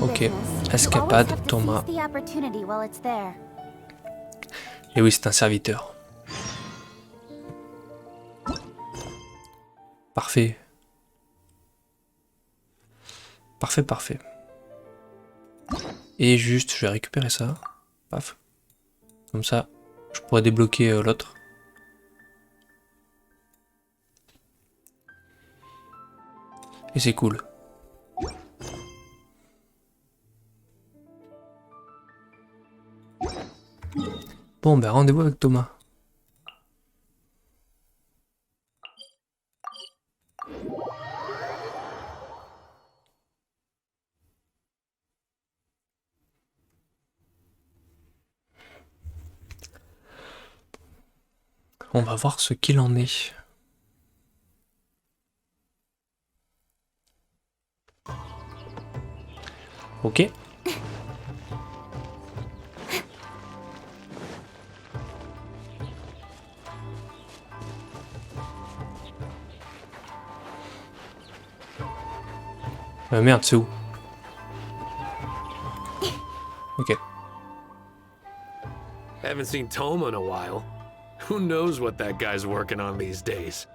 Ok, Escapade Thomas. Et oui, c'est un serviteur. Parfait. Parfait, parfait. Et juste, je vais récupérer ça. Paf. Comme ça, je pourrais débloquer l'autre. Et c'est cool. Bon, ben rendez-vous avec Thomas. On va voir ce qu'il en est. Ok. Merde, c'est où? Ok. Haven't seen Toma in a while. Who knows what that guy's working on these days?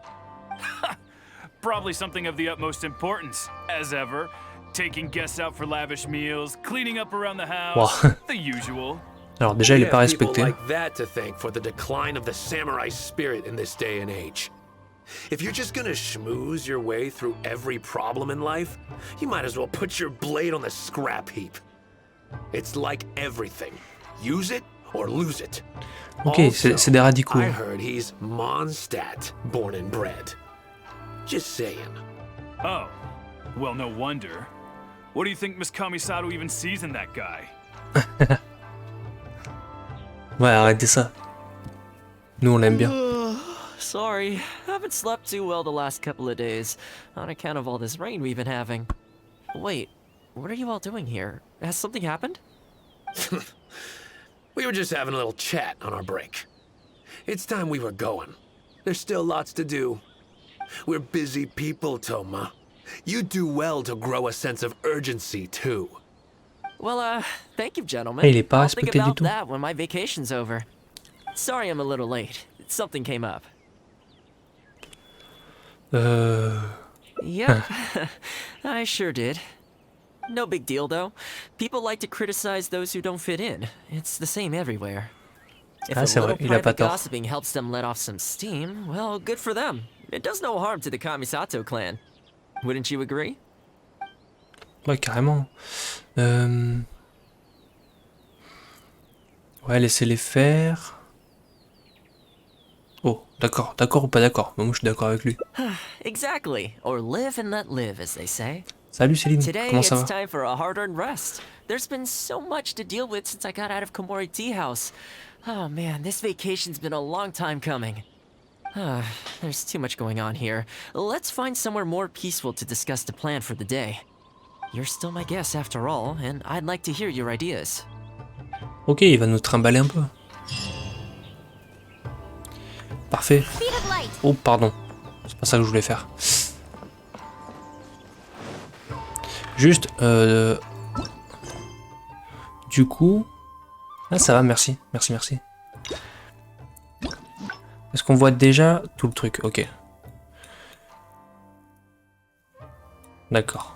Probably something of the utmost importance, as ever. Taking guests out for lavish meals, cleaning up around the house, Wow. the usual. Alors déjà, il est pas respecté. Like that to thank for the decline of the samurai spirit in this day and age. If you're just gonna schmooze your way through every problem in life, you might as well put your blade on the scrap heap. It's like everything. Use it or lose it. Ok, c'est des radicaux. I heard he's Mondstadt, born and bred. Just saying. Oh, well, no wonder. What do you think Miss Kamisato even sees in that guy? Ouais, arrêtez ça. Nous, on l'aime bien. Sorry, haven't slept too well the last couple of days, on account of all this rain we've been having. Wait, what are you all doing here? Has something happened? We were just having a little chat on our break. It's time we were going. There's still lots to do. We're busy people, Toma. You do well to grow a sense of urgency, too. Well, thank you, gentlemen. Il est pas I'll think respecté du about tout. that when my vacation's over. Sorry I'm a little late. Something came up. Yep, I sure did. No big deal, though. People like to criticize those who don't fit in. It's the same everywhere. If Ah, a c'est vrai, little il a pas private tort. gossiping helps them let off some steam, well, good for them. It does no harm to the Kamisato clan. Wouldn't you agree? Ouais, carrément. Ouais, laissez-les faire. Oh, d'accord, d'accord ou pas d'accord? Moi, je suis d'accord avec lui. Exactly. Or live and let live, as they say. Salut Céline, Today, comment ça it's va? time for a hard-earned rest. There's been so much to deal with since I got out of Komori Tea House. Oh man, this vacation's been a long time coming. There's too much going on here. Let's find somewhere more peaceful to discuss the plan for the day. You're still my guest after all, and I'd like to hear your ideas. Ok, il va nous trimballer un peu. Parfait. Oh, pardon. C'est pas ça que je voulais faire. Juste, du coup... Ah, ça va, merci. Merci, merci. Est-ce qu'on voit déjà tout le truc? Ok. D'accord.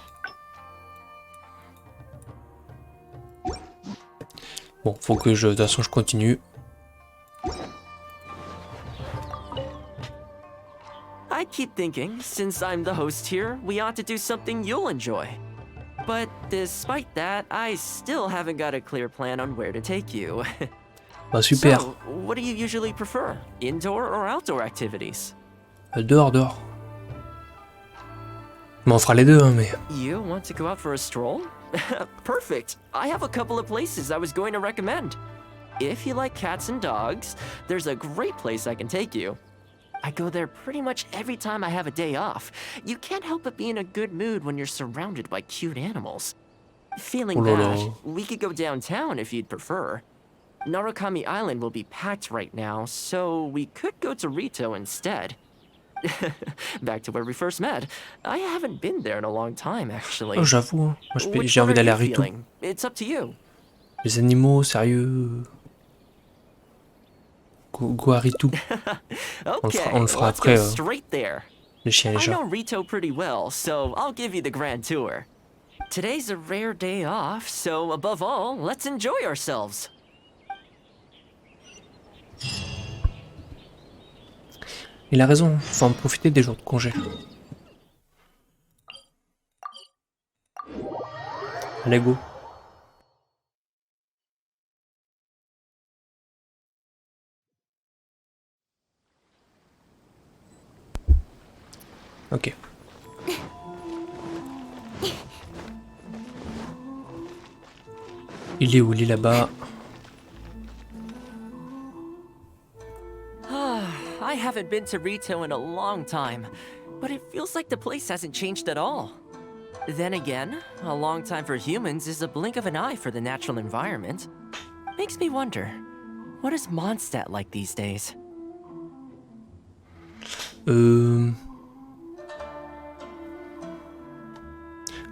Bon, faut que je... De toute façon, je continue. I keep thinking, since I'm the host here, we ought to do something you'll enjoy. But despite that, I still haven't got a clear plan on where to take you. Bah, super. So, what do you usually prefer? Indoor or outdoor activities? Dehors, dehors. Mais on fera les deux, hein, mais... You want to go out for a stroll? Perfect. I have a couple of places I was going to recommend. If you like cats and dogs, there's a great place I can take you. I go there pretty much every time I have a day off. You can't help but be in a good mood when you're surrounded by cute animals. Feeling Oh là that, là. we could go downtown if you'd prefer. Narukami Island will be packed right now, so we could go to Rito instead. Back to where we first met. I haven't been there in a long time, actually. Oh, j'avoue, hein. Moi Which j'ai one envie are d'aller à you Rito. feeling? It's up to you. Les animaux, sérieux. Go à Rito. Okay, on le fera let's après, go straight there. Les chiens et les I chats. know Rito pretty well, so I'll give you the grand tour. Today's a rare day off, so above all, let's enjoy ourselves. Il a raison, faut en profiter des jours de congé. Allez, go. Ok. Il est où? Il est là-bas. I haven't been to Rito in a long time, but it feels like the place hasn't changed at all. Then again, a long time for humans is a blink of an eye for the natural environment. Makes me wonder, what is Mondstadt like these days?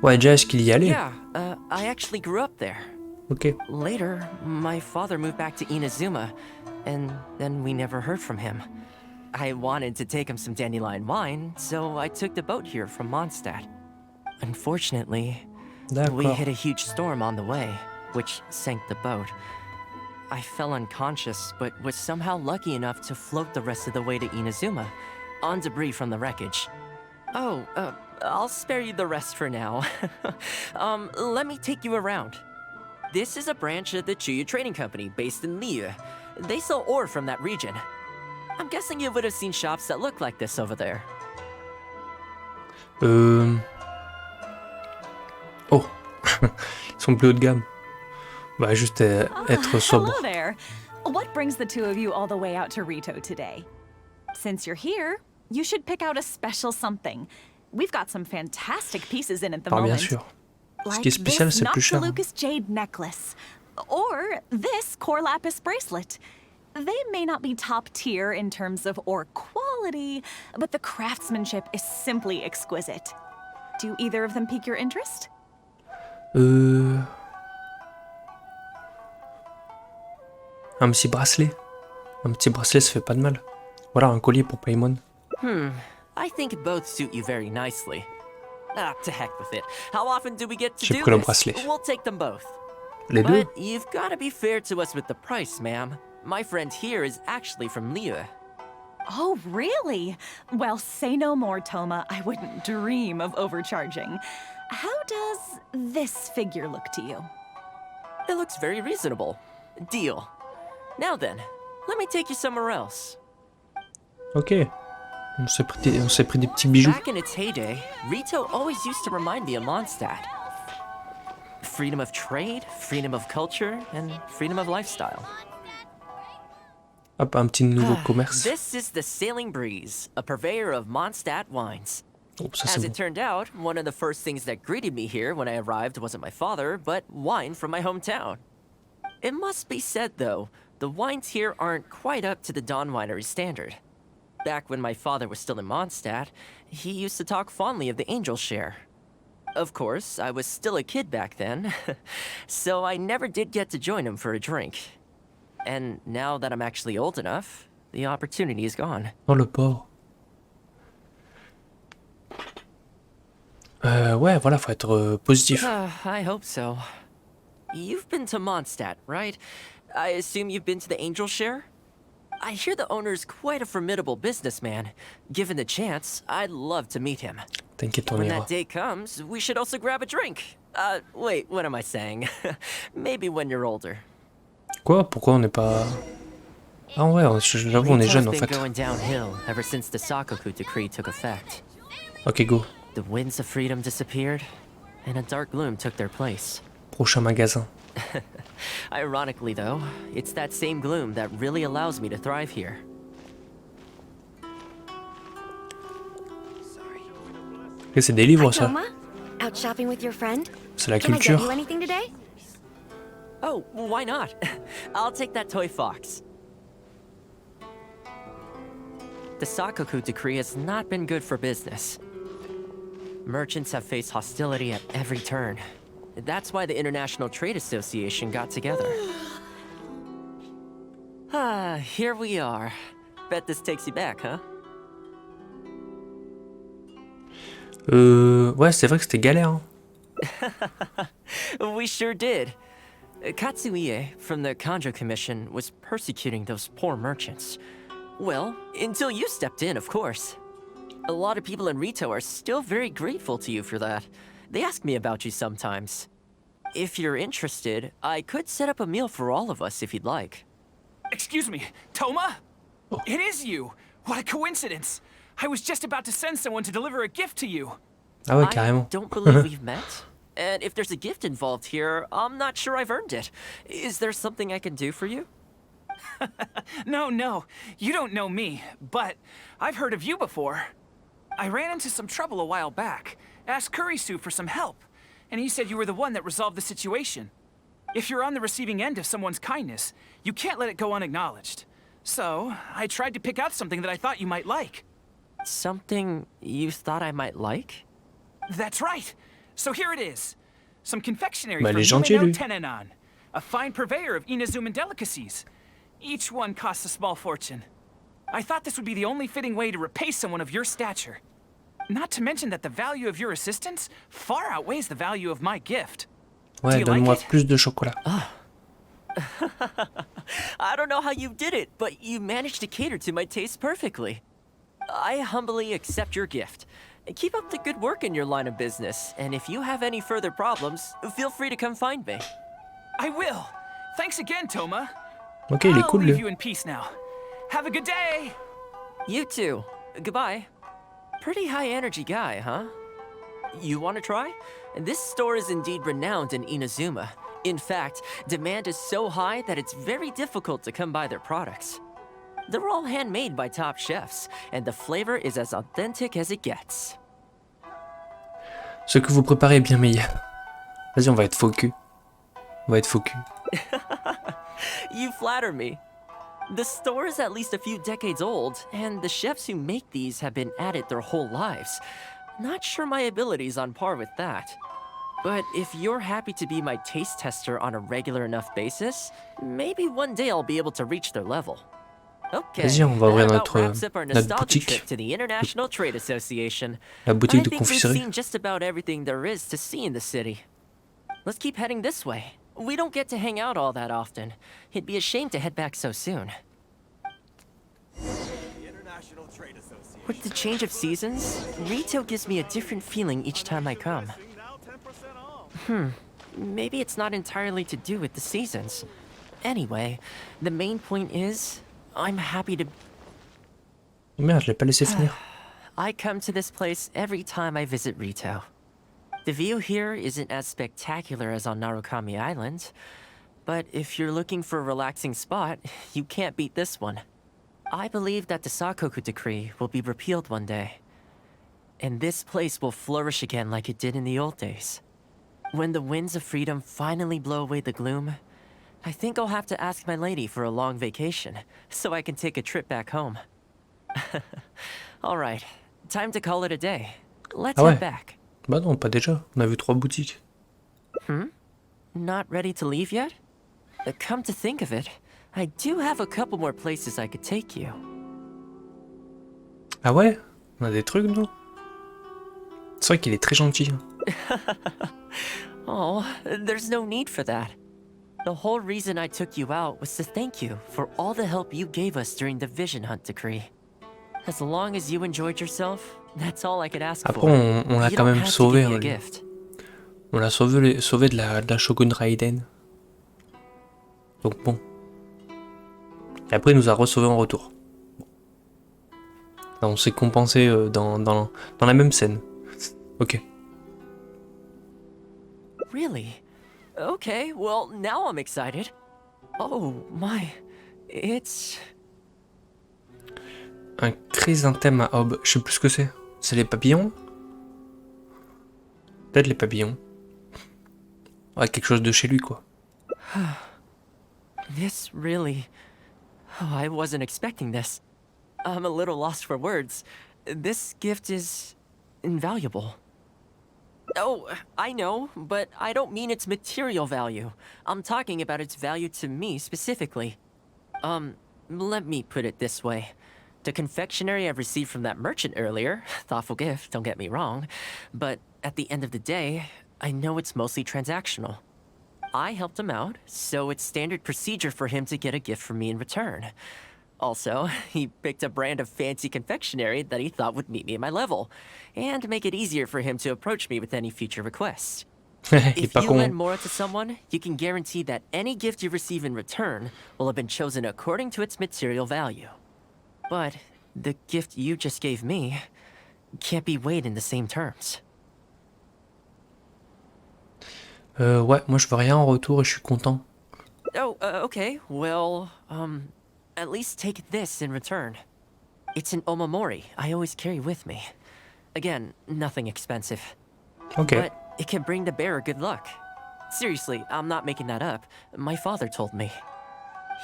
Ouais, déjà, est-ce qu'il y allait? Yeah, I actually grew up there. Ok. Later, my father moved back to Inazuma, and then we never heard from him. I wanted to take him some dandelion wine, so I took the boat here from Mondstadt. Unfortunately, we D'accord. hit a huge storm on the way, which sank the boat. I fell unconscious, but was somehow lucky enough to float the rest of the way to Inazuma, on debris from the wreckage. Oh, I'll spare you the rest for now. Let me take you around. This is a branch of the Chuyu Trading Company based in Liu. They sell ore from that region. I'm guessing you would have seen shops that look like this over there. Oh. Ils sont plus haut de gamme. Bah, juste être sobre. Hello there. What brings the two of you all the way out to Rito today? Since you're here, you should pick out a special something. We've got some fantastic pieces in at the Ah, bien moment. sûr. Ce Like qui est spécial, this c'est plus cher. hein. Noctilucus jade necklace. Or this core lapis bracelet. They may not be top tier in terms of ore quality, but the craftsmanship is simply exquisite. Do either of them pique your interest? Un petit bracelet. Un petit bracelet, ça fait pas de mal. Voilà, un collier pour Paimon. I think both suit you very nicely. Ah, to heck with it. How often do we get to J'ai do pris le this? bracelet. We'll take them both. Les deux? But you've got to be fair to us with the price, ma'am. My friend here is actually from Liu. Oh, really? Well, say no more, Toma. I wouldn't dream of overcharging. How does this figure look to you? It looks very reasonable. Deal. Now then, let me take you somewhere else. Ok. On s'est pris des petits bijoux. Back in its heyday, Rito always used to remind me of Mondstadt. Freedom of trade, freedom of culture, and freedom of lifestyle. Hop, un petit nouveau commerce. This is the Sailing Breeze, a purveyor of Mondstadt wines. Oh, ça As c'est it bon. turned out, one of the first things that greeted me here when I arrived wasn't my father, but wine from my hometown. It must be said, though, the wines here aren't quite up to the Dawn Winery standard. Back when my father was still in Mondstadt, he used to talk fondly of the Angel Share. Of course, I was still a kid back then, so I never did get to join him for a drink. And now that I'm actually old enough, the opportunity is gone. Oh, le porc. Ouais, voilà, faut être positif. I hope so. You've been to Mondstadt, right? I assume you've been to the Angel Share? I hear the owner's quite a formidable businessman. Given the chance, I'd love to meet him. T'inquiète, on When ira. that day comes, we should also grab a drink. Wait, what am I saying? Maybe when you're older. Quoi? Pourquoi on n'est pas... Ah ouais, j'avoue, on est Rito's jeune en been fait. going downhill ever since the Sakoku decree took effect. Ok, go. The winds of freedom disappeared, and a dark gloom took their place. Prochain magasin. Ironically, though, it's that same gloom that really allows me to thrive here. Ok, c'est des livres Hi, ça. Toma. Out shopping with your friend? C'est la Can I get culture. you anything today? Oh, why not? I'll take that toy fox. the Sakoku decree has not been good for business. Merchants have faced hostility at every turn. That's why the International Trade Association got together. Here we are. Bet this takes you back, huh? Ouais, c'est vrai que c'était galère. Hein. We sure did. Katsuie from the Kanjo Commission was persecuting those poor merchants. Well, until you stepped in, of course. A lot of people in Rito are still very grateful to you for that. They ask me about you sometimes. If you're interested, I could set up a meal for all of us if you'd like. Excuse me, Toma? It is you! What a coincidence! I was just about to send someone to deliver a gift to you. Ah ouais, I carrément. don't believe we've met. And if there's a gift involved here, I'm not sure I've earned it. Is there something I can do for you? No, you don't know me, but I've heard of you before. I ran into some trouble a while back, asked Kurisu for some help, and he said you were the one that resolved the situation. If you're on the receiving end of someone's kindness, you can't let it go unacknowledged. So, I tried to pick out something that I thought you might like. Something you thought I might like? That's right! So here it is. Some confectionery Bah, from il est gentil, Yumeno lui. Tenenan, a fine purveyor of Inazuman delicacies. Each one costs a small fortune. I thought this would be the only fitting way to repay someone of your stature. Not to mention that the value of your assistance far outweighs the value of my gift. Ouais, you donne-moi like it? plus de chocolat. I don't know how you did it, but you managed to cater to my taste perfectly. I humbly accept your gift. Keep up the good work in your line of business, and if you have any further problems, feel free to come find me. I will. Thanks again, Toma. Ok, il est I'll cool, leave lui. you in peace now. Have a good day. You too. Goodbye. Pretty high energy guy, huh? You want to try? This store is indeed renowned in Inazuma. In fact, demand is so high that it's very difficult to come by their products. They're all handmade by top chefs, and the flavor is as authentic as it gets. Ce que vous préparez est bien meilleur. Vas-y, on va être focus. On va être focus. You flatter me. The store is at least a few decades old, and the chefs who make these have been at it their whole lives. Not sure my ability's on par with that. But if you're happy to be my taste tester on a regular enough basis, maybe one day I'll be able to reach their level. Okay, Vas-y, on va ouvrir that about notre wraps up our nostalgia boutique. trip to the International Trade Association. La boutique de I think we've confiserie. seen just about everything there is to see in the city. Let's keep heading this way. We don't get to hang out all that often. It'd be a shame to head back so soon. With the change of seasons, Rito gives me a different feeling each time I come. Maybe it's not entirely to do with the seasons. Anyway, the main point is, I'm happy to... Merde, je l'ai pas laissé finir. I come to this place every time I visit Rito. The view here isn't as spectacular as on Narukami Island, but if you're looking for a relaxing spot, you can't beat this one. I believe that the Sakoku decree will be repealed one day, and this place will flourish again like it did in the old days. When the winds of freedom finally blow away the gloom, I think I'll have to ask my lady for a long vacation, so I can take a trip back home. Alright, time to call it a day. Let's Ah ouais. head back. Bah non, pas déjà. On a vu 3 boutiques. Not ready to leave yet? Come to think of it, I do have a couple more places I could take you. Ah ouais? On a des trucs, nous? C'est vrai qu'il est très gentil. Hein. Oh, there's no need for that. The whole reason I took you out was to thank you for all the help you gave us during the Vision Hunt decree. As long as you enjoyed yourself, that's all I could ask Après, for. on l'a You quand don't même have to sauvé. give me a Hein, lui. gift. On l'a sauvé de la Shogun Raiden. Donc bon. Et après, il nous a re-sauvé en retour. Là, on s'est compensé dans la même scène. Ok. Really? Okay, well, now I'm excited. Oh my, it's... Un chrysanthème à aube. Je sais plus ce que c'est. C'est les papillons? Peut-être les papillons. Ouais, quelque chose de chez lui, quoi. This really... Oh, I wasn't expecting this. I'm a little lost for words. This gift is invaluable. Oh, I know, but I don't mean its material value. I'm talking about its value to me specifically. Let me put it this way. The confectionery I received from that merchant earlier, thoughtful gift, don't get me wrong, but at the end of the day, I know it's mostly transactional. I helped him out, so it's standard procedure for him to get a gift from me in return. Also, he picked a brand of fancy confectionery that he thought would meet me at my level, and make it easier for him to approach me with any future requests. Il est If pas you con. lend more to someone, you can guarantee that any gift you receive in return will have been chosen according to its material value. But the gift you just gave me can't be weighed in the same terms. Ouais, moi je veux rien en retour et je suis content. Oh, okay. Well, at least take this in return. It's an omamori I always carry with me. Again, nothing expensive. Ok. But it can bring the bearer good luck. Seriously, I'm not making that up. My father told me.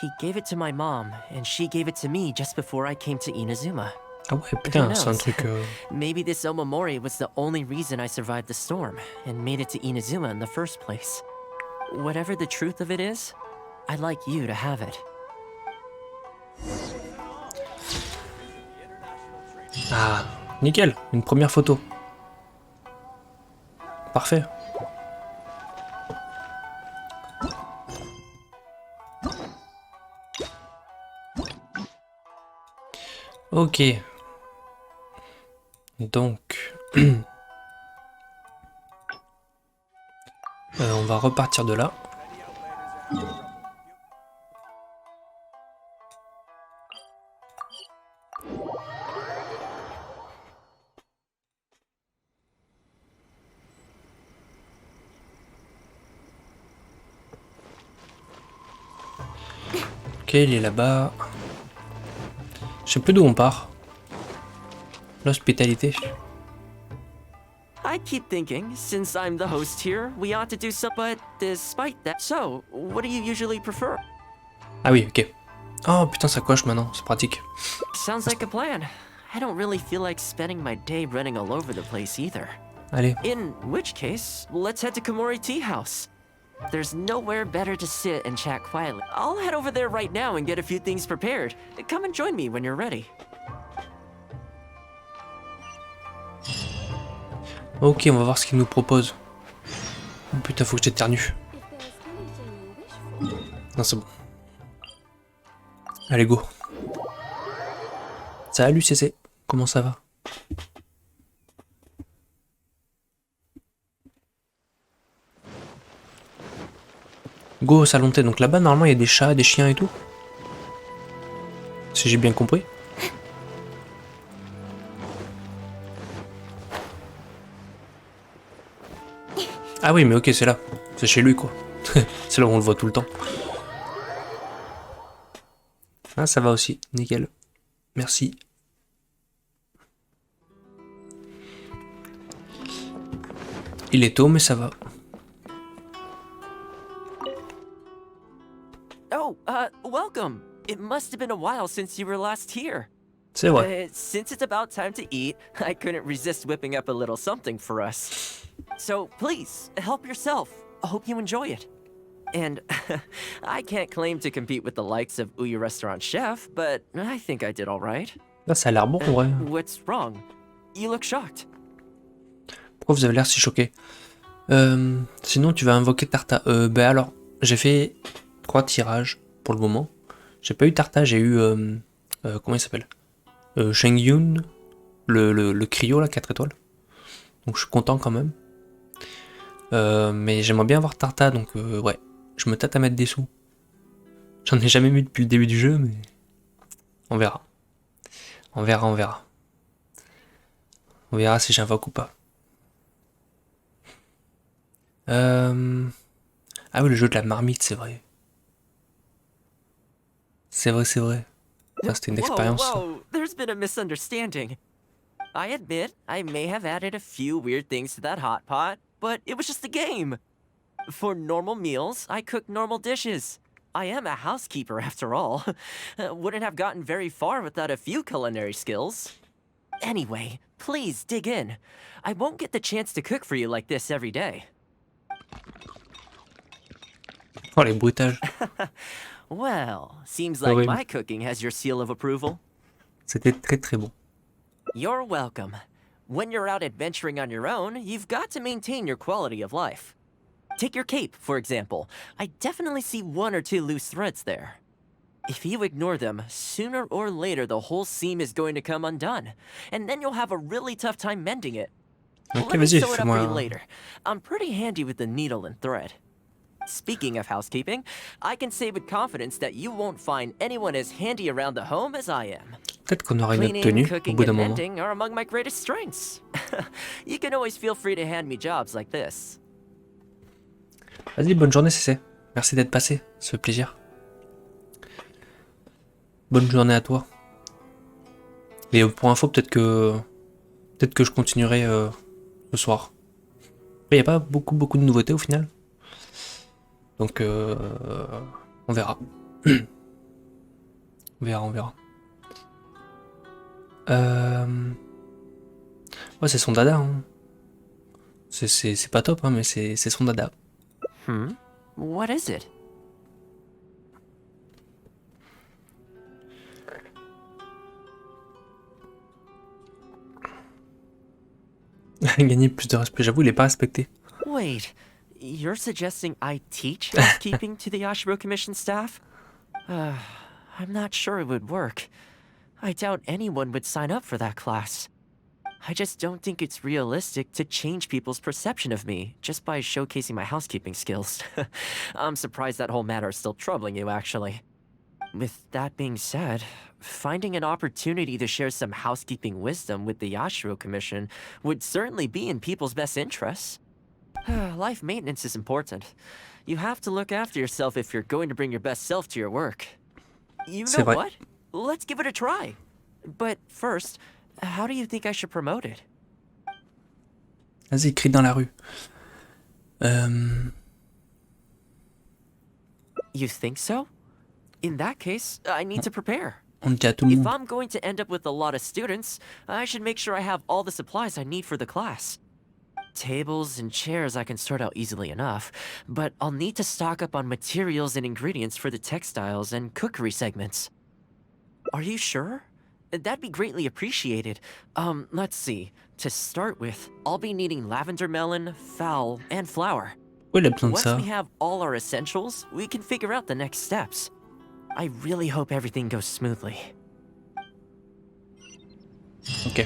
He gave it to my mom, and she gave it to me just before I came to Inazuma. Ah ouais, putain, c'est un truc... Maybe this omamori was the only reason I survived the storm and made it to Inazuma in the first place. Whatever the truth of it is, I'd like you to have it. Ah, nickel, une première photo. Parfait. Ok. Donc... on va repartir de là. Ok, il est là-bas. Je sais plus d'où on part. L'hospitalité. I keep thinking, since I'm the host here, we ought to do so, but despite that... So, what do you usually prefer? Ah oui, ok. Oh putain, ça coche maintenant, c'est pratique. Sounds like a plan. I don't really feel like spending my day running all over the place either. Allez. In which case, let's head to Komori Tea House. There's nowhere better to sit and chat quietly. I'll head over there right now and get a few things prepared. Come and join me when you're ready. Ok, on va voir ce qu'il nous propose. Oh putain, faut que j'éternue. Non, c'est bon. Allez, go. Salut CC, comment ça va? Go au salon de thé, donc là-bas normalement il y a des chats, des chiens et tout. Si j'ai bien compris. Ah oui, mais ok, c'est là. C'est chez lui quoi. C'est là où on le voit tout le temps. Ah, ça va aussi, nickel. Merci. Il est tôt, mais ça va. Oh, welcome. It must have been a while since you were last here. C'est vrai. Since it's about time to eat, I couldn't resist whipping up a little something for us. So please, help yourself. I hope you enjoy it. And I can't claim to compete with the likes of Ouya Restaurant Chef, but I think I did all right. Là, ça a l'air bon en vrai. What's wrong? You look shocked. Pourquoi vous avez l'air si choqué? Sinon, tu vas invoquer Tarta. Ben alors, j'ai fait 3 tirages pour le moment. J'ai pas eu Tarta, j'ai eu... comment il s'appelle? Shengyun, le cryo, là, 4 étoiles. Donc je suis content quand même. Mais j'aimerais bien avoir Tarta, donc ouais. Je me tâte à mettre des sous. J'en ai jamais mis depuis le début du jeu, mais... On verra. On verra, on verra. On verra si j'invoque ou pas. Ah oui, le jeu de la marmite, c'est vrai. C'est vrai, c'est vrai. C'était une expérience. Whoa, there's been a misunderstanding. I admit, I may have added a few weird things to that hot pot, but it was just a game. For normal meals, I cook normal dishes. I am a housekeeper after all. Wouldn't have gotten very far without a few culinary skills. Anyway, please dig in. I won't get the chance to cook for you like this every day. Oh, les bruitages. Well, seems like Horrible. my cooking has your seal of approval. C'était très très bon. You're welcome. When you're out adventuring on your own, you've got to maintain your quality of life. Take your cape, for example. I definitely see 1 or 2 loose threads there. If you ignore them, sooner or later the whole seam is going to come undone, and then you'll have a really tough time mending it. Ok, Let me vas-y, sew it up for you fais-moi... later. I'm pretty handy with the needle and thread. Speaking of housekeeping, I can say with confidence that you won't find anyone as handy around the home as I am. Peut-être qu'on aura une autre Cleaning, tenue au cooking, bout d'un and moment. mending are among my greatest strengths. You can always feel free to hand me jobs like this. Vas-y, bonne journée, CC. Merci d'être passé, ça fait plaisir. Bonne journée à toi. Et pour info, peut-être que je continuerai ce soir. Il n'y a pas beaucoup de nouveautés au final. Donc on verra. on verra. Ouais, c'est son dada. Hein. C'est pas top, hein, mais c'est son dada. What is it? Gagner plus de respect, j'avoue, il est pas respecté. Wait, you're suggesting I teach housekeeping to the Ashiro Commission staff? I'm not sure it would work. I doubt anyone would sign up for that class. I just don't think it's realistic to change people's perception of me just by showcasing my housekeeping skills. I'm surprised that whole matter is still troubling you, actually. With that being said, finding an opportunity to share some housekeeping wisdom with the Yashiro Commission would certainly be in people's best interests. Life maintenance is important. You have to look after yourself if you're going to bring your best self to your work. You know what? Let's give it a try. But first, how do you think I should promote it? Vas-y, crie dans la rue. You think so? In that case, I need to prepare. On le dit à tout le If monde. I'm going to end up with a lot of students, I should make sure I have all the supplies I need for the class. Tables and chairs I can sort out easily enough, but I'll need to stock up on materials and ingredients for the textiles and cookery segments. Are you sure? That'd be greatly appreciated. Let's see. To start with, I'll be needing lavender melon, fowl, and flour. Pourquoi il a besoin de Once ça? we have all our essentials, we can figure out the next steps. I really hope everything goes smoothly. Ok.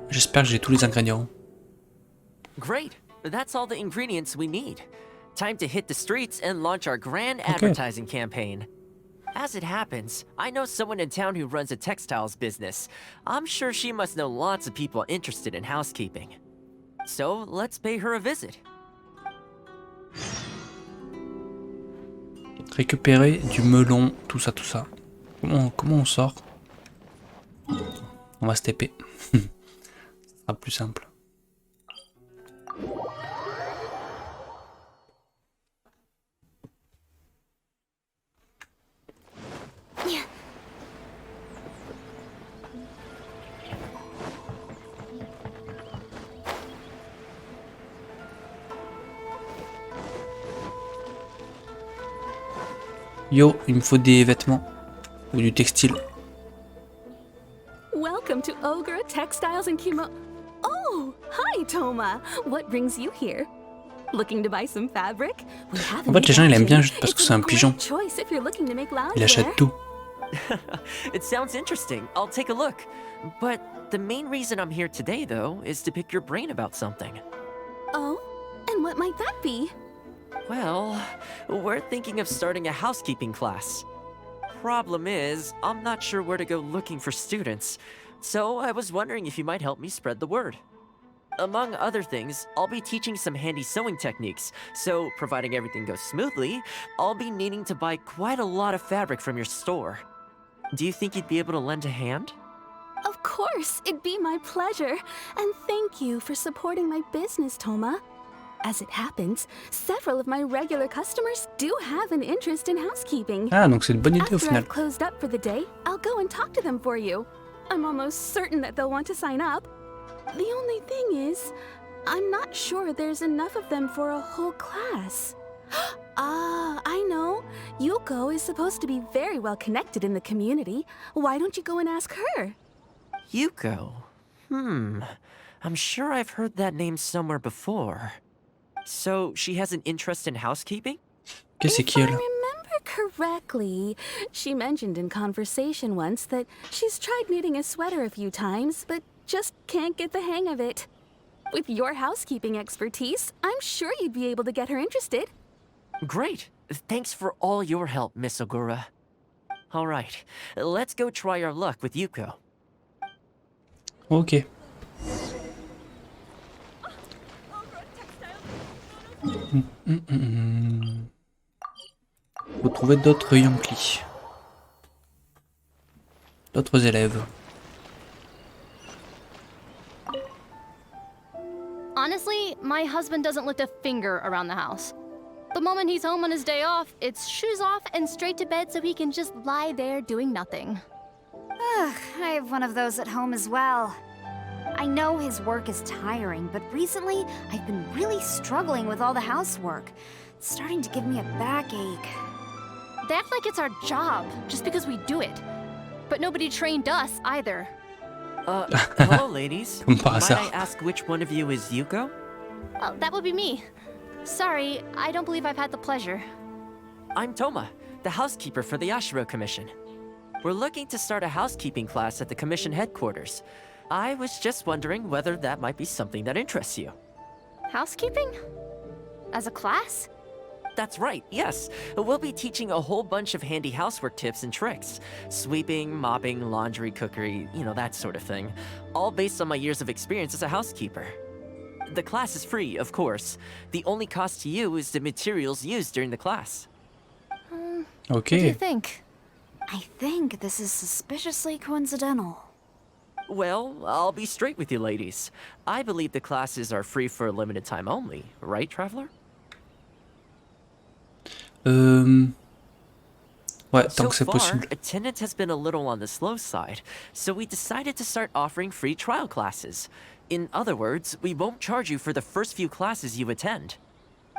J'espère que j'ai tous les ingrédients. Great. That's all the ingredients we need. Time to hit the streets and launch our grand advertising campaign. As it happens, I know someone in town who runs a textiles business. I'm sure she must know lots of people interested in housekeeping. So, let's pay her a visit. Récupérer du melon, tout ça, tout ça. Comment on sort? On va se TP. Ce sera plus simple. Yo, il me faut des vêtements ou du textile. Welcome to Ogre Textiles and Kimo. Oh, hi, Toma. What brings you here? Looking to buy some fabric? We have En fait, les gens, ils aiment bien juste parce que c'est un pigeon. Choice if you're looking to make Il achète tout. It sounds interesting. I'll take a look. But the main reason I'm here today, though, is to pick your brain about something. Oh, and what might that be? Well, we're thinking of starting a housekeeping class. Problem is, I'm not sure where to go looking for students, so I was wondering if you might help me spread the word. Among other things, I'll be teaching some handy sewing techniques, so providing everything goes smoothly, I'll be needing to buy quite a lot of fabric from your store. Do you think you'd be able to lend a hand? Of course, it'd be my pleasure. And thank you for supporting my business, Toma. As it happens, several of my regular customers do have an interest in housekeeping. Ah, donc c'est une bonne idée au After final. I've closed up for the day, I'll go and talk to them for you. I'm almost certain that they'll want to sign up. The only thing is, I'm not sure there's enough of them for a whole class. Ah, I know. Yuko is supposed to be very well connected in the community. Why don't you go and ask her? Yuko. I'm sure I've heard that name somewhere before. So, she has an interest in housekeeping? Qu'est-ce If qui I est là? remember correctly, she mentioned in conversation once that she's tried knitting a sweater a few times, but just can't get the hang of it. With your housekeeping expertise, I'm sure you'd be able to get her interested. Great. Thanks for all your help, Miss Ogura. All right, let's go try our luck with Yuko. Ok. Faut trouver d'autres Yankees. D'autres élèves. Honestly, my husband doesn't lift a finger around the house. The moment he's home on his day off, it's shoes off and straight to bed so he can just lie there doing nothing. Ugh, I have one of those at home as well. I know his work is tiring, but recently I've been really struggling with all the housework. It's starting to give me a backache. They act like it's our job just because we do it. But nobody trained us either. Hello, ladies. Comme par Might hasard. I ask which one of you is Yuko? Oh, that would be me. Sorry, I don't believe I've had the pleasure. I'm Toma, the housekeeper for the Ashiro Commission. We're looking to start a housekeeping class at the Commission headquarters. I was just wondering whether that might be something that interests you. Housekeeping? As a class? That's right, yes. We'll be teaching a whole bunch of handy housework tips and tricks. Sweeping, mopping, laundry, cookery, that sort of thing. All based on my years of experience as a housekeeper. The class is free, of course. The only cost to you is the materials used during the class. What do you Ok. think? I think this is suspiciously coincidental. Well, I'll be straight with you ladies. I believe the classes are free for a limited time only, right, Traveler? Ouais, tant So que c'est far, possible. attendance has been a little on the slow side, so we decided to start offering free trial classes. In other words, we won't charge you for the first few classes you attend.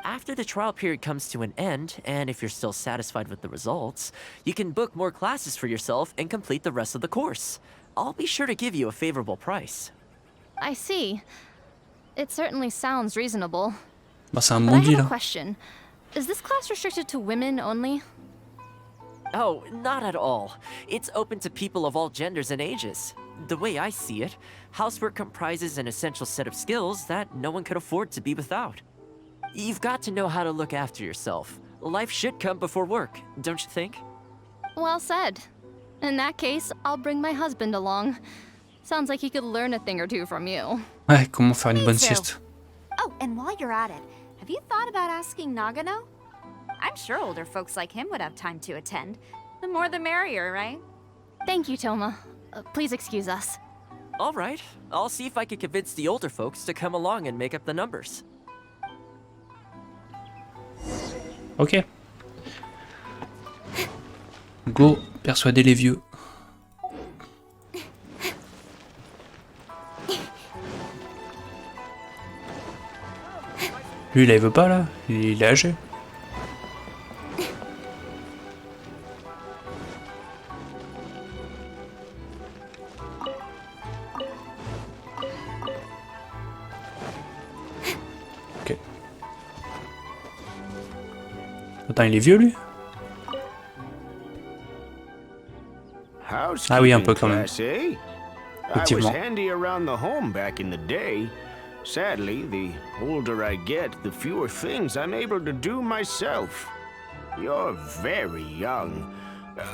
After the trial period comes to an end, and if you're still satisfied with the results, you can book more classes for yourself and complete the rest of the course. I'll be sure to give you a favorable price. I see. It certainly sounds reasonable. Bah, c'est un But bon I have deal. a Hein. question. Is this class restricted to women only? Oh, not at all. It's open to people of all genders and ages. The way I see it, housework comprises an essential set of skills that no one could afford to be without. You've got to know how to look after yourself. Life should come before work, don't you think? Well said. In that case, I'll bring my husband along. Sounds like he could learn a thing or two from you. Ouais, comment faire une Me bonne too. sieste. Oh, and while you're at it, have you thought about asking Nagano? I'm sure older folks like him would have time to attend. The more the merrier, right? Thank you, Toma. Please excuse us. All right, I'll see if I can convince the older folks to come along and make up the numbers. Ok. Go, persuader les vieux. Lui, là, il veut pas, là. Il est âgé. Ok. Attends, il est vieux, lui? Ah oui, un peu quand même. Class, eh? I was Effectivement. handy around the home back in the day. Sadly, the older I get, the fewer things I'm able to do myself. You're very young.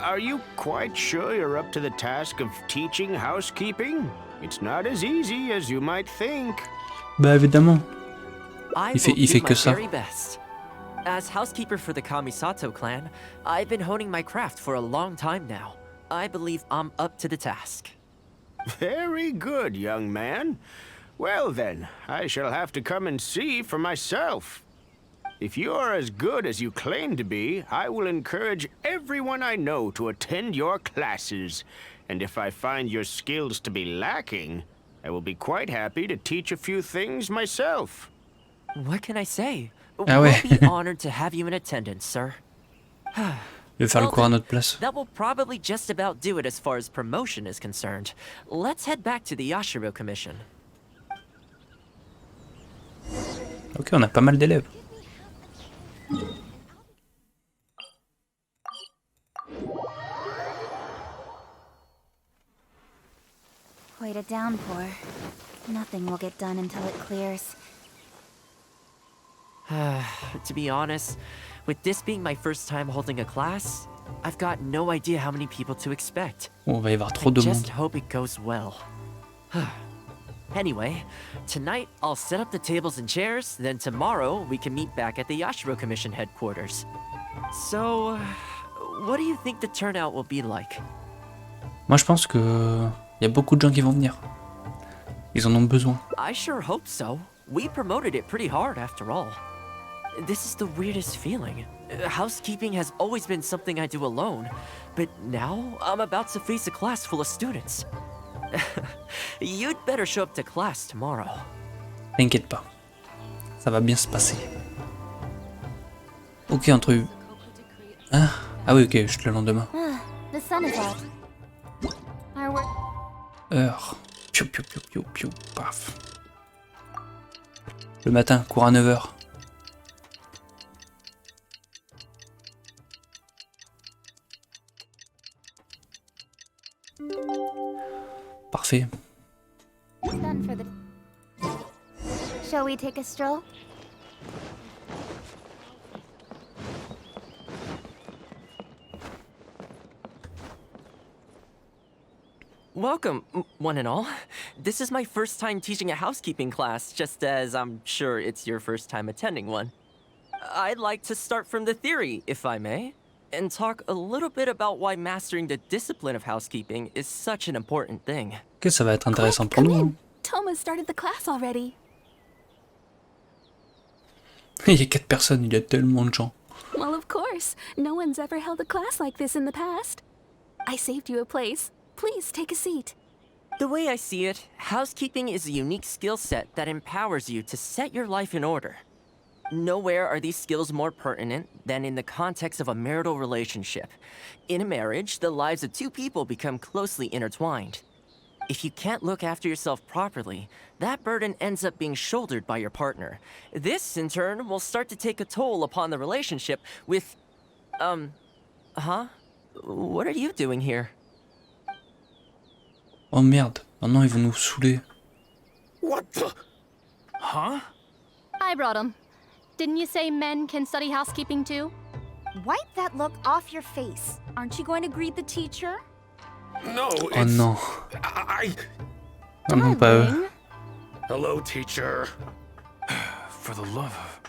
Are you quite sure you're up to the task of teaching housekeeping? It's not as easy as you might think. Bah, évidemment. I Il fait will do que my ça. very best. As housekeeper for the Kamisato clan, I've been honing my craft for a long time now. I believe I'm up to the task. Very good, young man. Well then, I shall have to come and see for myself. If you're as good as you claim to be, I will encourage everyone I know to attend your classes. And if I find your skills to be lacking, I will be quite happy to teach a few things myself. What can I say? Ah ouais. We'll be honored to have you in attendance, sir. Je vais faire le cours à notre place. That will probably just about do it as far as promotion is concerned. Let's head back to the Yashiro Commission. Ok, on a pas mal d'élèves. Quite a downpour. Nothing will get done until it clears. To be honest, with this being my first time holding a class, I've got no idea how many people to expect. Oh, va y avoir trop I de just monde. hope it goes well. Anyway, tonight I'll set up the tables and chairs, then tomorrow we can meet back at the Yashiro Commission headquarters. So, what do you think the turnout will be like? Moi, je pense que y a beaucoup de gens qui vont venir. Ils en ont besoin. I sure hope so. We promoted it pretty hard after all. This is the weirdest feeling. Housekeeping has always been something I do alone, but now I'm about to face a class full of students. You'd better show up to class tomorrow. T'inquiète pas. Ça va bien se passer. Ok, entre... Hein? Ah oui, ok, juste le lendemain. The sun is out. Our work. Heure. Piou, piou, piou, piou, piou, paf. Le matin, cours à 9h. Parfait. Done for the... Shall we take a stroll? Welcome, one and all. This is my first time teaching a housekeeping class, just as I'm sure it's your first time attending one. I'd like to start from the theory, if I may, and talk a little bit about why mastering the discipline of housekeeping is such an important thing. Ok, ça va être intéressant pour Come nous. in. Thomas started the class already. Il y a 4 personnes, il y a tellement de gens. Well, of course. No one's ever held a class like this in the past. I saved you a place. Please take a seat. The way I see it, housekeeping is a unique skill set that empowers you to set your life in order. Nowhere are these skills more pertinent than in the context of a marital relationship. In a marriage, the lives of two people become closely intertwined. If you can't look after yourself properly, that burden ends up being shouldered by your partner. This, in turn, will start to take a toll upon the relationship with... Huh? What are you doing here? Oh merde, maintenant ils vont nous saouler. What the? Huh? I brought him. Didn't you say men can study housekeeping too? Wipe that look off your face. Aren't you going to greet the teacher? No, Oh it's... non. I... Non, non, pas eux. Darling. Hello, teacher. For the love of...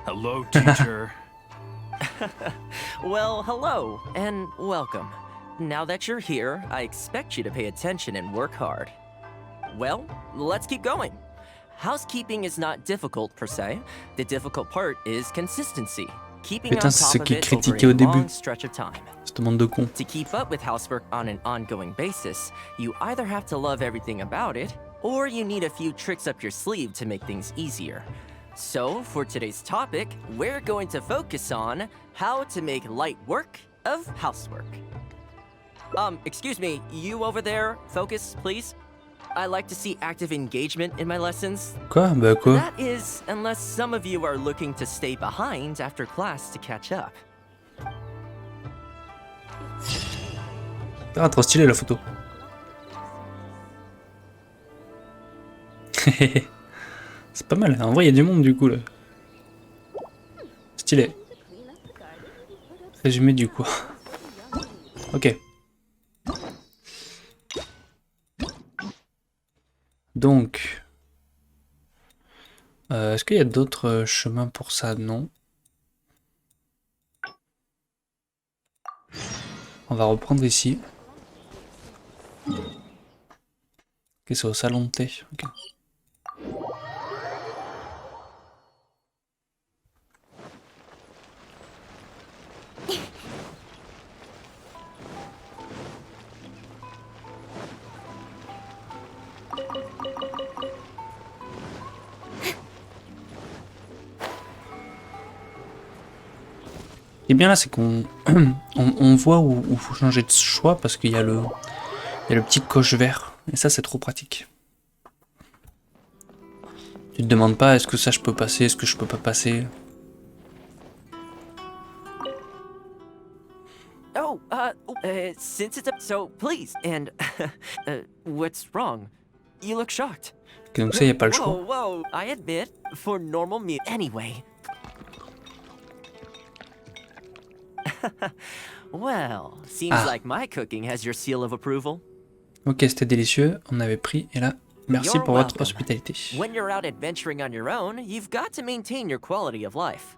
Hello, teacher. Well, hello, and welcome. Now that you're here, I expect you to pay attention and work hard. Well, let's keep going. Housekeeping is not difficult per se. The difficult part is consistency. Keeping Putain, on c'est top ce of qui est it over critiqué a au début. long stretch of time. Cette bande de cons. To keep up with housework on an ongoing basis, you either have to love everything about it, or you need a few tricks up your sleeve to make things easier. So, for today's topic, we're going to focus on how to make light work of housework. Excuse me, you over there, focus, please. I like to see active engagement in my lessons. Quoi? Bah quoi? That is, unless some of you are looking to stay behind after class to catch up. Ah, trop stylé la photo. C'est pas mal. En vrai, il y a du monde du coup là. Stylé. Résumé du coup. Ok. Donc, est-ce qu'il y a d'autres chemins pour ça? Non. On va reprendre ici. Ok, c'est au salon de thé. Ok. Ce qui est bien là, c'est qu'on on voit où faut changer de choix parce qu'il y a le petit coche vert. Et ça, c'est trop pratique. Tu te demandes pas est-ce que ça je peux passer, est-ce que je peux pas passer. Oh, since it's so please, and what's wrong? You look shocked. Ok, donc ça, il n'y a pas le choix. Whoa, I admit, for normal me anyway. Well, seems like my cooking has your seal of approval. Ok, c'était délicieux, on avait pris, et là, merci pour votre hospitalité. When you're out adventuring on your own, you've got to maintain your quality of life.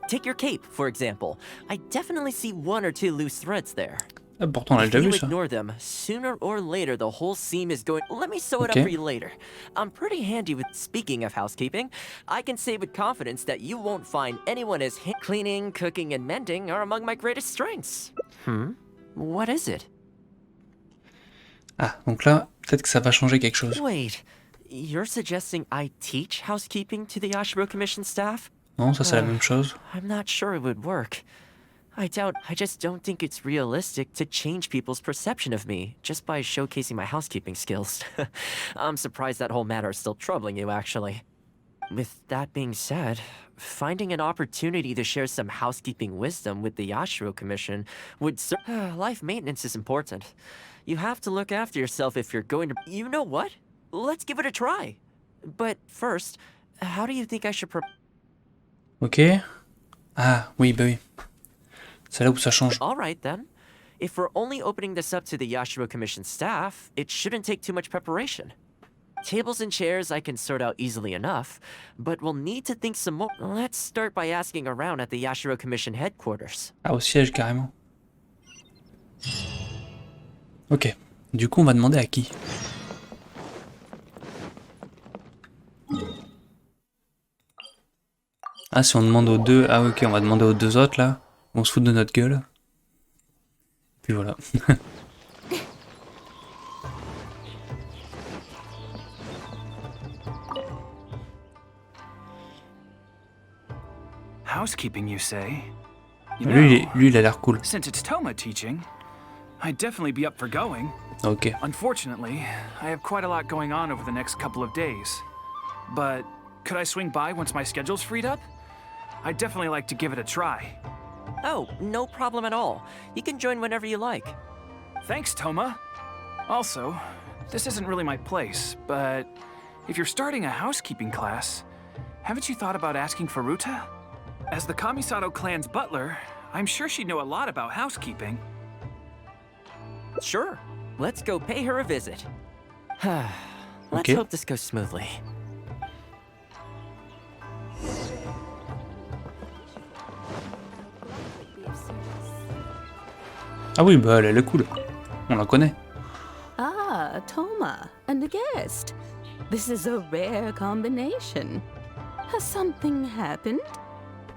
Take your cape, for example. I definitely see 1 or 2 loose threads there. Ah, pourtant on l'a déjà vu If you ça. ignore them, sooner or later the whole seam is going. Let me sew it up for you later. I'm pretty handy with speaking of housekeeping. I can say with confidence that you won't find anyone as cleaning, cooking, and mending are among my greatest strengths. What is it? Ah, donc là, peut-être que ça va changer quelque chose. Wait, you're suggesting I teach housekeeping to the Yashiro Commission staff? Non, ça c'est la même chose. I'm not sure it would work. I just don't think it's realistic to change people's perception of me just by showcasing my housekeeping skills. I'm surprised that whole matter is still troubling you, actually. With that being said, finding an opportunity to share some housekeeping wisdom with the Yashiro Commission would life maintenance is important. You have to look after yourself if you're going to... You know what? Let's give it a try. But first, how do you think I should Ok. Ah, oui, bah oui. C'est là où ça change. All right, then. If we're only opening this up to the Yashiro Commission staff, it shouldn't take too much preparation. Tables and chairs I can sort out easily enough, but we'll need to think some more. Let's start by asking around at the Yashiro Commission headquarters. Ah, au siège carrément. Ok. Du coup, on va demander à qui? Ah, si on demande aux deux... Ah, ok, on va demander aux 2 autres, là. On se fout de notre gueule. Puis voilà. Housekeeping, you say? You Lui, know, il a l'air cool. since it's Toma teaching, I'd definitely be up for going. Ok. Unfortunately, I have quite a lot going on over the next couple of days. But could I swing by once my schedule's freed up? I'd definitely like to give it a try. Oh, no problem at all. You can join whenever you like. Thanks, Toma. Also, this isn't really my place, but if you're starting a housekeeping class, haven't you thought about asking Furuta? As the Kamisato clan's butler, I'm sure she'd know a lot about housekeeping. Sure. Let's go pay her a visit. Let's Okay. hope this goes smoothly. Ah oui, bah elle est cool. On la connaît. Ah, Toma, and a guest. This is a rare combination. Has something happened?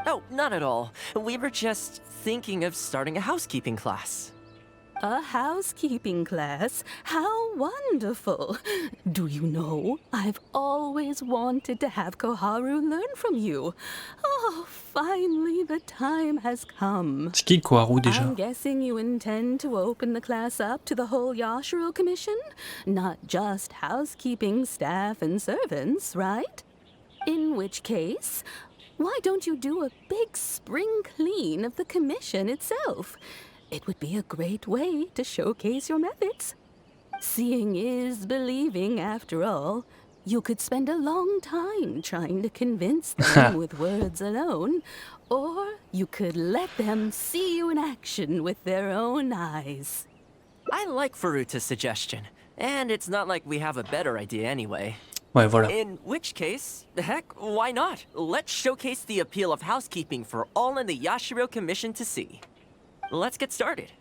Oh, not at all. We were just thinking of starting a housekeeping class. A housekeeping class? How wonderful! Do you know, I've always wanted to have Koharu learn from you. Oh, finally the time has come. C'est qui Koharu déjà? I'm guessing you intend to open the class up to the whole Yashiro Commission? Not just housekeeping staff and servants, right? In which case, why don't you do a big spring clean of the commission itself? It would be a great way to showcase your methods. Seeing is believing, after all. You could spend a long time trying to convince them with words alone, or you could let them see you in action with their own eyes. I like Furuta's suggestion, and it's not like we have a better idea anyway. Ouais, voilà. In which case, heck, why not? Let's showcase the appeal of housekeeping for all in the Yashiro Commission to see. Let's get started.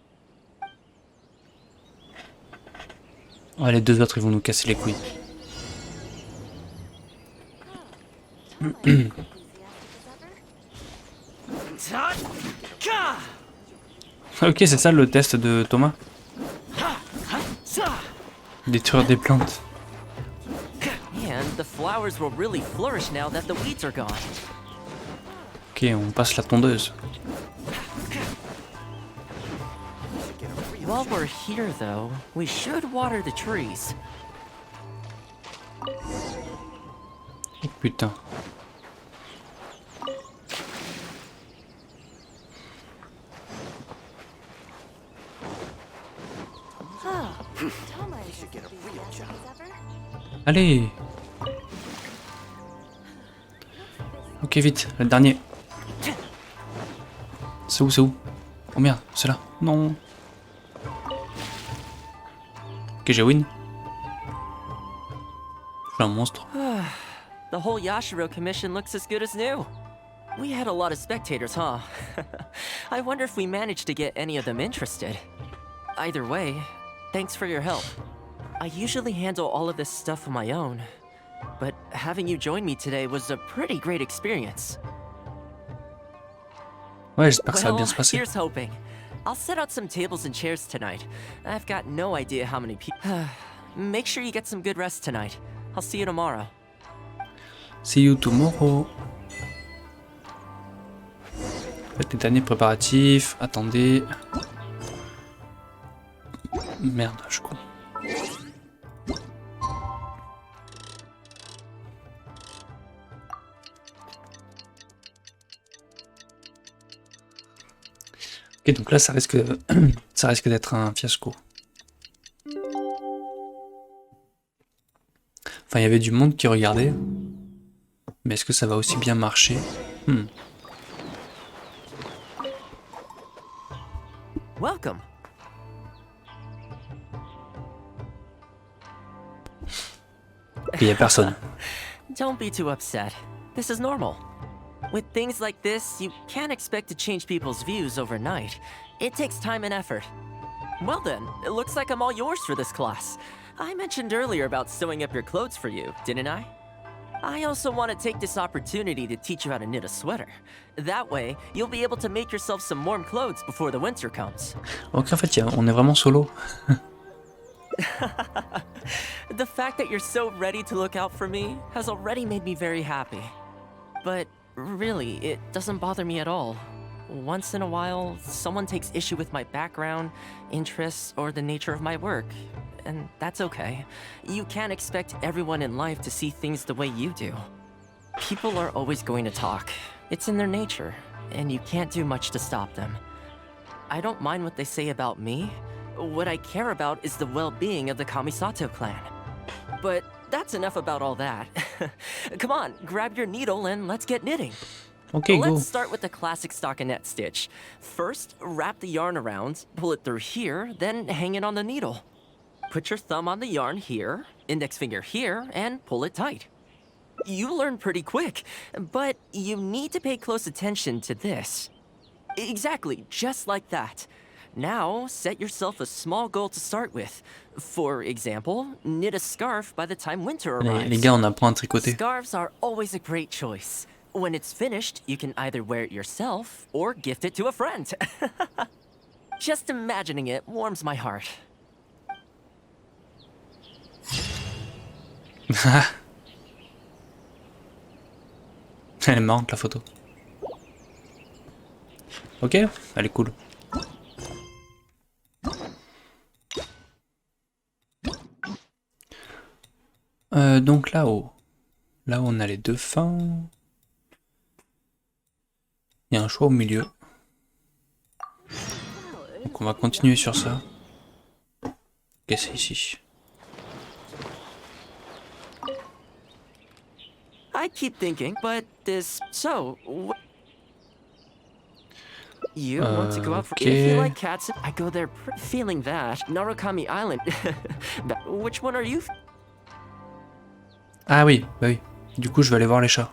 Ouais, les 2 autres, ils vont nous casser les couilles. Ok, c'est ça le test de Thomas. Détruire des plantes. And the flowers will really flourish now that the weeds are gone. Ok, on passe la tondeuse. While we're here, though, we should water the trees. Oh putain. Allez. Ok, vite, le dernier. C'est où, c'est où? Oh merde, c'est là. Non. Ok, j'ai win. Je suis un monstre. The whole Yashiro commission looks as good as new. We had a lot of spectators, huh? I wonder if we managed to get any of them interested. Either way, thanks for your help. I usually handle all of this stuff on my own, but having you join me today was a pretty great experience. Ouais, j'espère que ça va bien se passer. Here's hoping. I'll set out some tables and chairs tonight. I've got no idea how many people. Make sure you get some good rest tonight. I'll see you tomorrow. See you tomorrow. Faites les derniers préparatifs. Attendez. Merde, je crois. Ok, donc là, ça risque d'être un fiasco. Enfin, il y avait du monde qui regardait. Mais est-ce que ça va aussi bien marcher? Welcome. Il n'y a personne. Don't be too upset. This is normal. With things like this, you can't expect to change people's views overnight. It takes time and effort. Well then, it looks like I'm all yours for this class. I mentioned earlier about sewing up your clothes for you, didn't I? I also want to take this opportunity to teach you how to knit a sweater. That way, you'll be able to make yourself some warm clothes before the winter comes. Ok, en fait, on est vraiment solo. The fact that you're so ready to look out for me has already made me very happy. But really, it doesn't bother me at all. Once in a while, someone takes issue with my background, interests, or the nature of my work. And that's okay. You can't expect everyone in life to see things the way you do. People are always going to talk. It's in their nature, and you can't do much to stop them. I don't mind what they say about me. What I care about is the well-being of the Kamisato clan. But that's enough about all that. Come on, grab your needle and let's get knitting. Okay, go. Let's start with the classic stockinette stitch. First, wrap the yarn around, pull it through here, then hang it on the needle. Put your thumb on the yarn here, index finger here, and pull it tight. You learn pretty quick, but you need to pay close attention to this. Exactly, just like that. Now, set yourself a small goal to start with. For example, knit a scarf by the time winter arrives. Les gars, on apprend à tricoter. Scarves are always a great choice. When it's finished, you can either wear it yourself or gift it to a friend. Just imagining it warms my heart. Elle est marrante la photo. Ok, elle est cool. Donc là-haut, on a les deux fins. Il y a un choix au milieu. Donc on va continuer sur ça. Ok, c'est ici. I keep thinking, but this... So... You want to go out for... okay. If you like cats, I go there feeling that. Narukami Island. Which one are you... Ah oui, bah oui. Du coup, je vais aller voir les chats.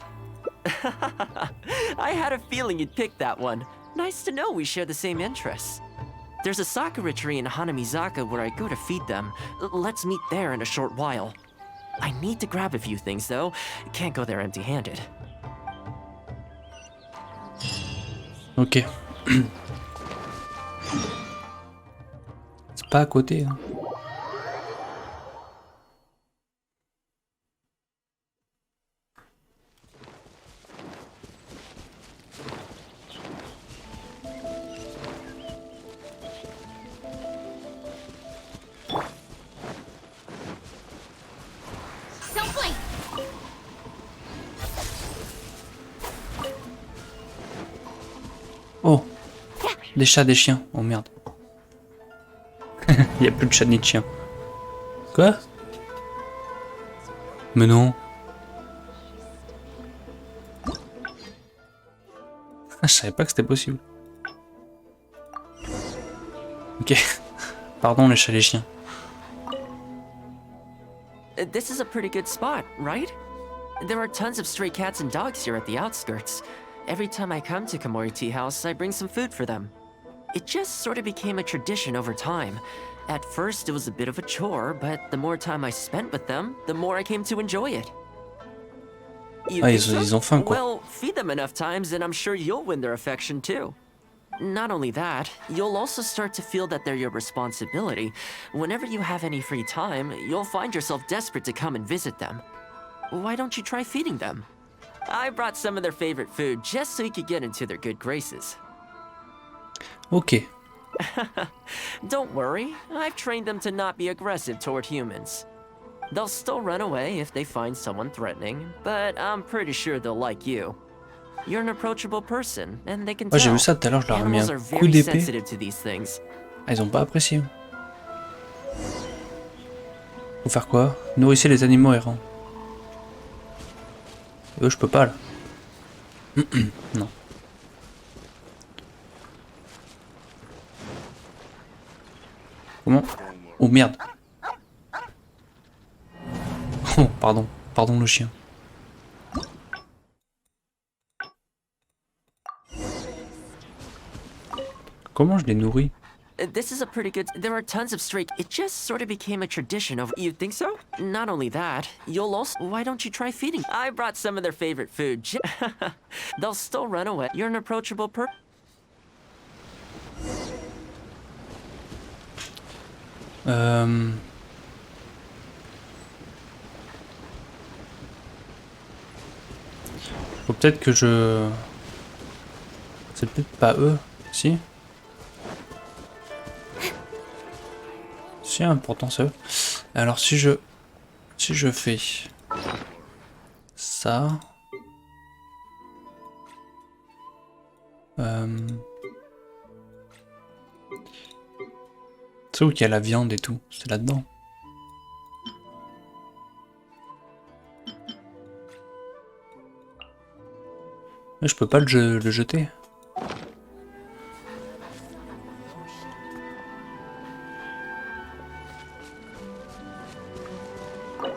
I had a feeling you'd pick that one. Nice to know we share the same interests. There's a sakura tree in Hanamizaka where I go to feed them. Let's meet there in a short while. I need to grab a few things, though. Can't go there empty-handed. Ok. C'est pas à côté, hein. Oh, des chats, des chiens. Oh merde. Il y a plus de chats ni de chiens. Quoi? Mais non. Ah, je savais pas que c'était possible. Ok. Pardon les chats, les chiens. This is a pretty good spot, right? There are tons of stray cats and dogs here at the outskirts. Every time I come to Komori Tea House, I bring some food for them. It just sort of became a tradition over time. At first, it was a bit of a chore, but the more time I spent with them, the more I came to enjoy it. You think so? Ils ont faim, quoi. Well, feed them enough times and I'm sure you'll win their affection too. Not only that, you'll also start to feel that they're your responsibility. Whenever you have any free time, you'll find yourself desperate to come and visit them. Why don't you try feeding them? I brought some of their favorite food just so you could get into their good graces. Ok. Don't worry, I've trained them to not be aggressive toward humans. They'll still run away if they find someone threatening, but I'm pretty sure they'll like you. You're an approachable person, and they can Ouais, j'ai tell. vu ça tout à l'heure, je leur ai mis Animals un are coup very d'épée. sensitive to these things. Ah, ils ont pas apprécié. Faut faire quoi? Nourrissez les animaux errants. Eux, je peux pas là. Non. Comment? Oh merde. Oh, pardon. Pardon le chien. Comment je les nourris? This is a pretty good. There are tons of stray. It just sort of became a tradition of. You think so? Not only that, you'll also. Why don't you try feeding? I brought some of their favorite food. They'll still run away. You're an approachable Faut peut-être que je... C'est peut-être pas eux, si? Si, hein, pourtant c'est eux. Alors si je fais ça... C'est où qu'il y a la viande et tout? C'est là-dedans. Mais je peux pas le jeter.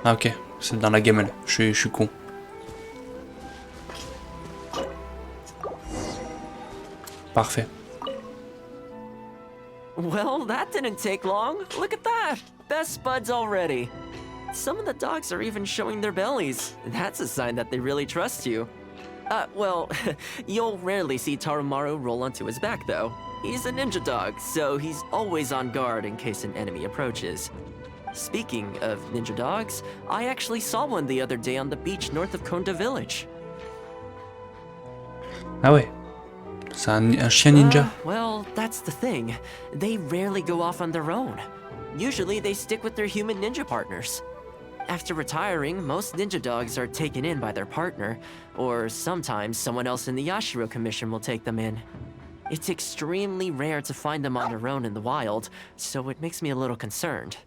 Ah ok, c'est dans la gamelle. Je suis con. Parfait. Well, that didn't take long. Look at that. Best buds already. Some of the dogs are even showing their bellies. That's a sign that they really trust you. Well, you'll rarely see Tarumaru roll onto his back, though. He's a ninja dog, so he's always on guard in case an enemy approaches. Speaking of ninja dogs, I actually saw one the other day on the beach north of Konda Village. Ah ouais. C'est un chien ninja. Well, that's the thing. They rarely go off on their own. Usually they stick with their human ninja partners. After retiring, most ninja dogs are taken in by their partner, or sometimes someone else in the Yashiro Commission will take them in. It's extremely rare to find them on their own in the wild, so it makes me a little concerned.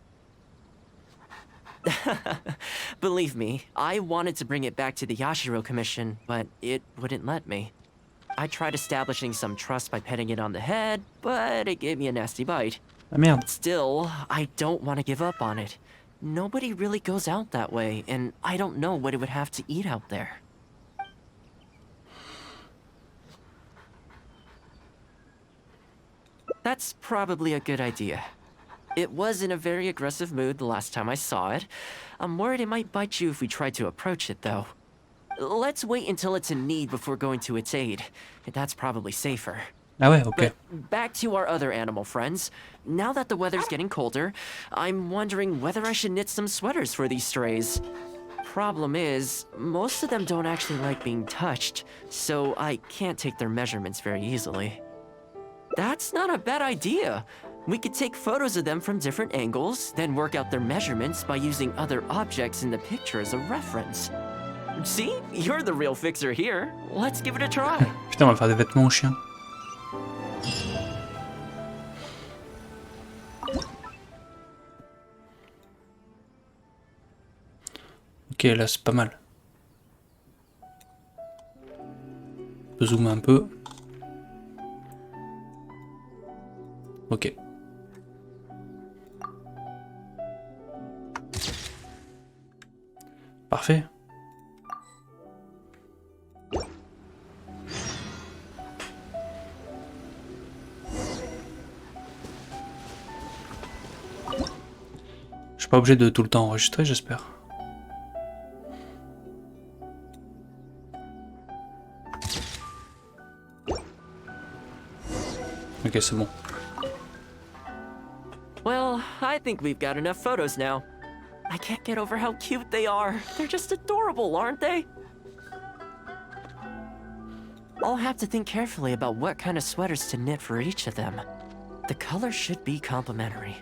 Believe me, I wanted to bring it back to the Yashiro Commission, but it wouldn't let me. I tried establishing some trust by petting it on the head, but it gave me a nasty bite. Ah merde. Still, I don't want to give up on it. Nobody really goes out that way, and I don't know what it would have to eat out there. That's probably a good idea. It was in a very aggressive mood the last time I saw it. I'm worried it might bite you if we try to approach it, though. Let's wait until it's in need before going to its aid. That's probably safer. Ah ouais, ok. But back to our other animal friends. Now that the weather's getting colder, I'm wondering whether I should knit some sweaters for these strays. Problem is, most of them don't actually like being touched, so I can't take their measurements very easily. That's not a bad idea. We could take photos of them from different angles, then work out their measurements by using other objects in the picture as a reference. See? You're the real fixer here. Let's give it a try. Putain, on va faire des vêtements aux chiens. Ok, là c'est pas mal. Je peux zoomer un peu. Ok. Parfait. Je suis pas obligé de tout le temps enregistrer, j'espère. Ok, c'est bon. Well, I think we've got enough photos now. I can't get over how cute they are. They're just adorable, aren't they? I'll have to think carefully about what kind of sweaters to knit for each of them. The colors should be complementary.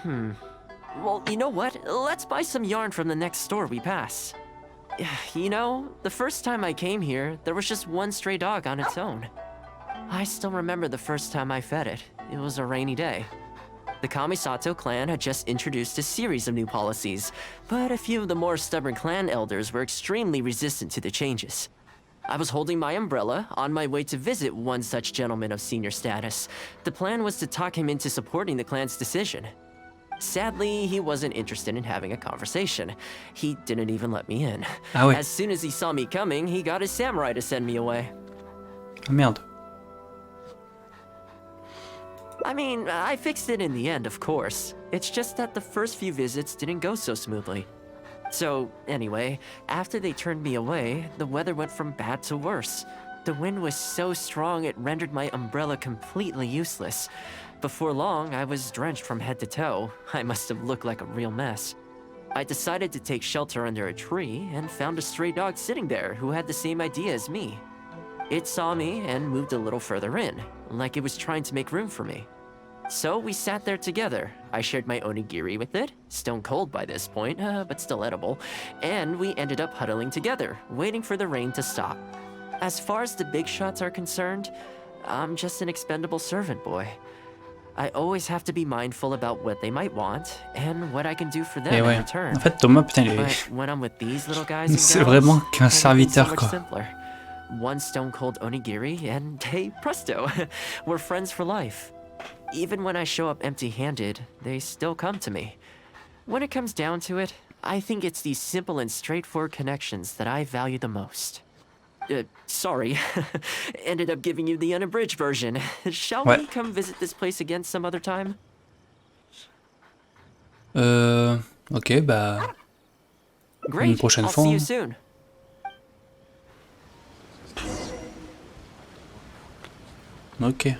Well, you know what? Let's buy some yarn from the next store we pass. You know, the first time I came here, there was just one stray dog on its own. I still remember the first time I fed it. It was a rainy day. The Kamisato clan had just introduced a series of new policies, but a few of the more stubborn clan elders were extremely resistant to the changes. I was holding my umbrella, on my way to visit one such gentleman of senior status. The plan was to talk him into supporting the clan's decision. Sadly, he wasn't interested in having a conversation. He didn't even let me in. Ah ouais. As soon as he saw me coming, he got his samurai to send me away. Ah merde. I mean, I fixed it in the end, of course. It's just that the first few visits didn't go so smoothly. So, anyway, after they turned me away, the weather went from bad to worse. The wind was so strong it rendered my umbrella completely useless. Before long, I was drenched from head to toe. I must have looked like a real mess. I decided to take shelter under a tree and found a stray dog sitting there who had the same idea as me. It saw me and moved a little further in, like it was trying to make room for me. So we sat there together. I shared my onigiri with it, stone cold by this point, but still edible, and we ended up huddling together, waiting for the rain to stop. As far as the big shots are concerned, I'm just an expendable servant boy. I always have to be mindful about what they might want and what I can do for them Et in ouais. return. En fait, Thomas, putain, il But est... when I'm with these little guys and c'est girls, vraiment qu'un everything's so serviteur, much quoi. simpler. One stone cold onigiri and hey, presto, we're friends for life. Even when I show up empty-handed, they still come to me. When it comes down to it, I think it's these simple and straightforward connections that I value the most. Sorry. Ended up giving you the unabridged version. Shall Ouais. we come visit this place again some other time? Ok, bah... Great. Une prochaine I'll fois. see you soon. Ok.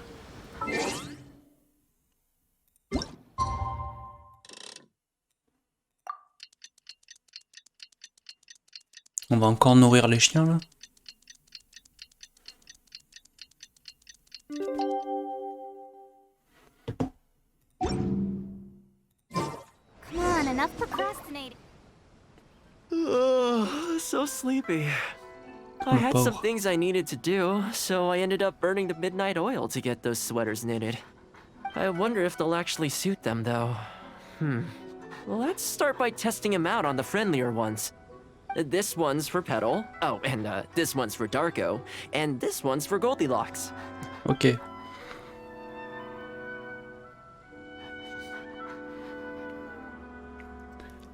On va encore nourrir les chiens, là. Come on, enough procrastinating. So sleepy. I had some pauvre. things I needed to do, so I ended up burning the midnight oil to get those sweaters knitted. I wonder if they'll actually suit them, though. Let's start by testing them out on the friendlier ones. This one's for Petal. Oh, and this one's for Darko. And this one's for Goldilocks. Ok.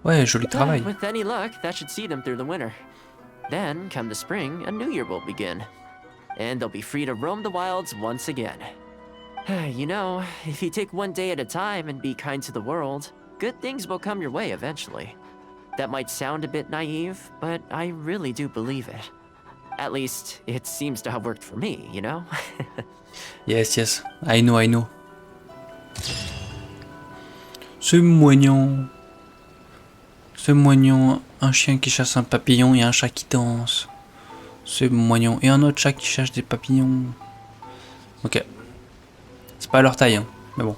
Ouais, joli travail. With any luck, that should see them through the winter. Then, come the spring, a new year will begin. And they'll be free to roam the wilds once again. You know, if you take one day at a time and be kind to the world, good things will come your way eventually. That might sound a bit naive, but I really do believe it. At least, it seems to have worked for me, you know? Yes, yes. I know, I know. C'est moignon. C'est moignon. Un chien qui chasse un papillon et un chat qui danse. C'est moignon. Et un autre chat qui chasse des papillons. Ok. C'est pas leur taille, hein. Mais bon.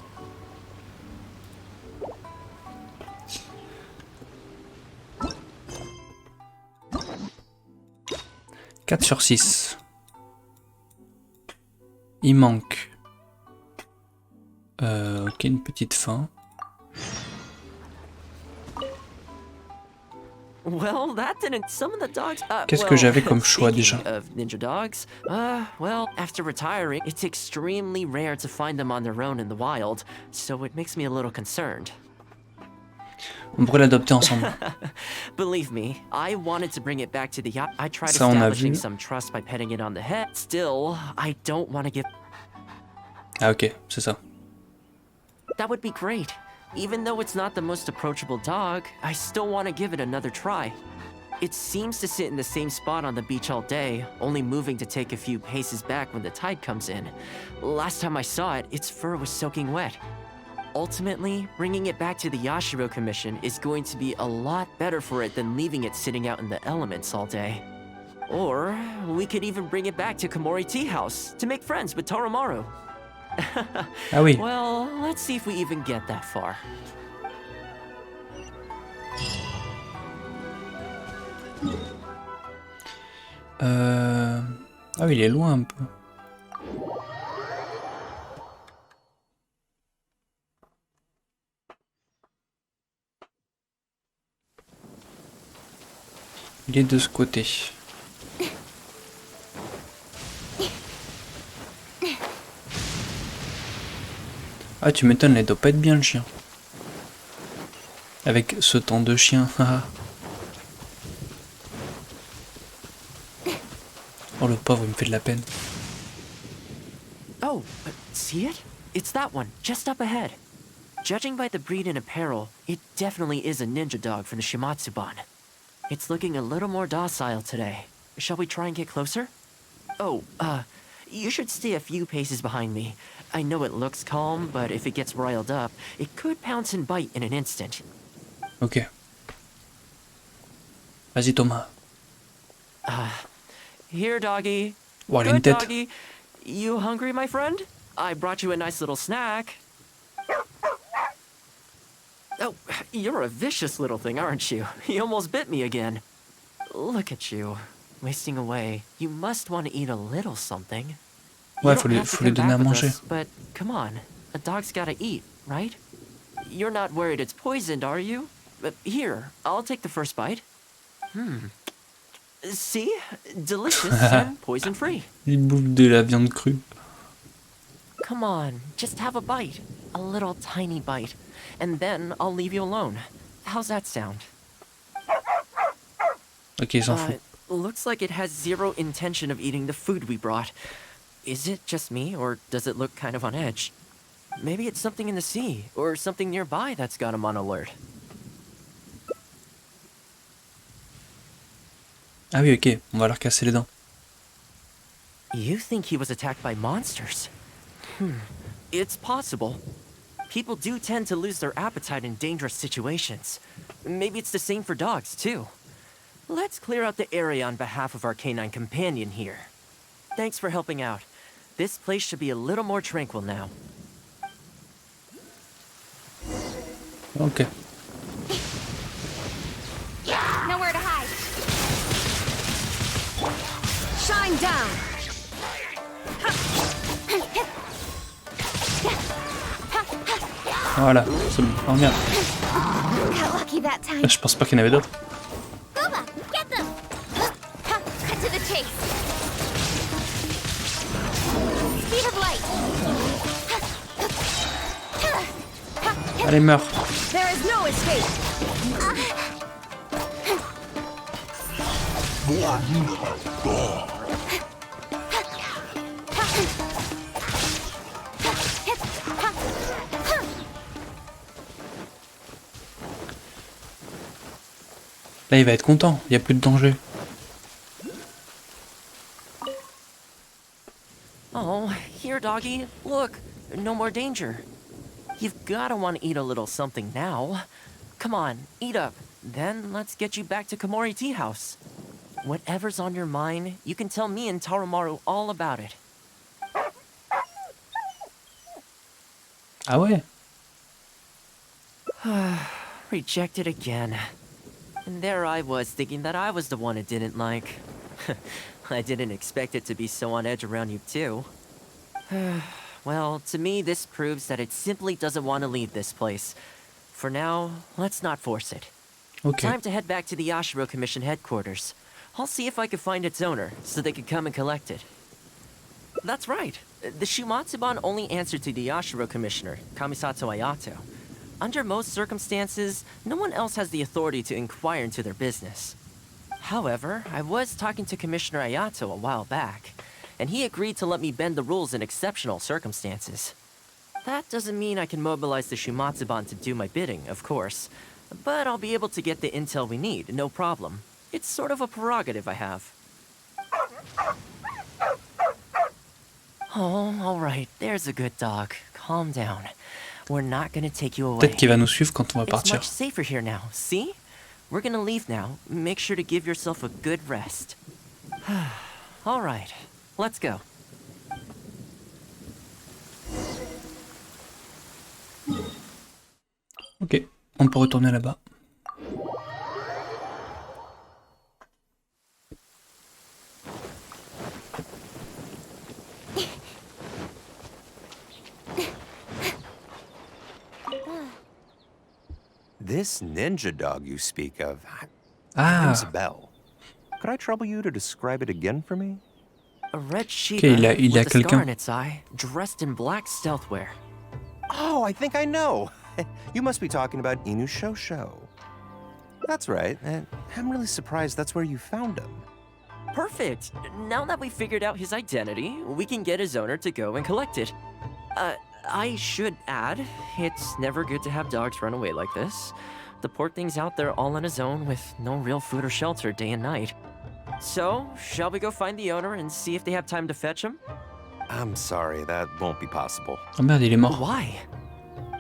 « 4 sur 6. Il manque. Ok, une petite fin. Well, that didn't. Some of the dogs. Qu'est-ce que j'avais comme choix déjà? Speaking of ninja dogs, well, after retiring, it's extremely rare to find them on their own in the wild, so it makes me a little concerned. On pourrait l'adopter ensemble. Believe me, I wanted to bring it back to the yacht. I tried Ça, on a establishing vu. some trust by petting it on the head. Still, I don't want to give. Ah ok, c'est ça. That would be great. Even though it's not the most approachable dog, I still want to give it another try. It seems to sit in the same spot on the beach all day, only moving to take a few paces back when the tide comes in. Last time I saw it, its fur was soaking wet. Ultimately, bringing it back to the Yashiro Commission is going to be a lot better for it than leaving it sitting out in the elements all day. Or, we could even bring it back to Komori Tea House to make friends with Toromaru. Ah oui. Well, let's see if we even get that far. Ah oui, il est loin un peu. Il est de ce côté. Ah, tu m'étonnes, il doit pas être bien le chien. Avec ce temps de chien. Oh le pauvre, il me fait de la peine. Oh, see it? It's that one, just up ahead. Judging by the breed and apparel, it definitely is a ninja dog from the Shimatsuban. It's looking a little more docile today. Shall we try and get closer? Oh, you should stay a few paces behind me. I know it looks calm, but if it gets riled up, it could pounce and bite in an instant. Ok. Vas-y Thomas. Here, doggy. Oh, elle a une Good tête. doggy. You hungry, my friend? I brought you a nice little snack. Oh, you're a vicious little thing, aren't you? You almost bit me again. Look at you, wasting away. You must want to eat a little something. Ouais, You faut don't lui have to come donner à back with manger. us, but come on, a dog's gotta eat, right? You're not worried it's poisoned, are you? Here, I'll take the first bite. See? Delicious and poison-free. Il bouffe de la viande crue. Come on, just have a bite. A little tiny bite. And then I'll leave you alone. How's that sound? Ok, il s'en fout. Looks like it has zero intention of eating the food we brought. Is it just me, or does it look kind of on edge? Maybe it's something in the sea, or something nearby that's got him on alert. Ah oui, ok, on va leur casser les dents. You think he was attacked by monsters? It's possible. People do tend to lose their appetite in dangerous situations. Maybe it's the same for dogs, too. Let's clear out the area on behalf of our canine companion here. Thanks for helping out. This place should be a little more tranquil now. Ok. Nowhere to hide. Shine down. Voilà, c'est bon. Oh merde. Got lucky that time. Je pense pas qu'il y en avait d'autres. Booba, get them. Cut to the chase. Speed of light. Allez, meurs. There is no escape. Là, il va être content. Il n'y a plus de danger. Oh, here, doggy. Look, no more danger. You've gotta want to eat a little something now. Come on, eat up. Then let's get you back to Komori Tea House. Whatever's on your mind, you can tell me and Taromaru all about it. Ah ouais? Rejected again. And there I was thinking that I was the one it didn't like. I didn't expect it to be so on edge around you too. Well, to me this proves that it simply doesn't want to leave this place. For now, let's not force it. Ok. Time to head back to the Yashiro Commission headquarters. I'll see if I can find its owner, so they can come and collect it. That's right. The Shumatsuban only answer to the Yashiro Commissioner, Kamisato Ayato. Under most circumstances, no one else has the authority to inquire into their business. However, I was talking to Commissioner Ayato a while back, and he agreed to let me bend the rules in exceptional circumstances. That doesn't mean I can mobilize the Shumatsuban to do my bidding, of course, but I'll be able to get the intel we need, no problem. It's sort of a prerogative I have. Oh, all right, there's a good dog. Calm down. We're not gonna take you away. Peut-être qu'il va nous suivre quand on va It's partir. much safer here now, see? We're gonna leave now. Make sure to give yourself a good rest. All right, let's go. Ok, on peut retourner là-bas. This ninja dog you speak of Ah, rings a bell. Could I trouble you to describe it again for me? A red Shiba Ok, il a with a scar quelqu'un. in its eye, dressed in black stealth wear. Oh, I think I know. You must be talking about Inu Shosho. That's right. I'm really surprised that's where you found him. Perfect. Now that we figured out his identity, we can get his owner to go and collect it. I should add, it's never good to have dogs run away like this. The poor thing's out there all on his own with no real food or shelter day and night. So, shall we go find the owner and see if they have time to fetch him? I'm sorry, that won't be possible. oh merde, il est mort. Why?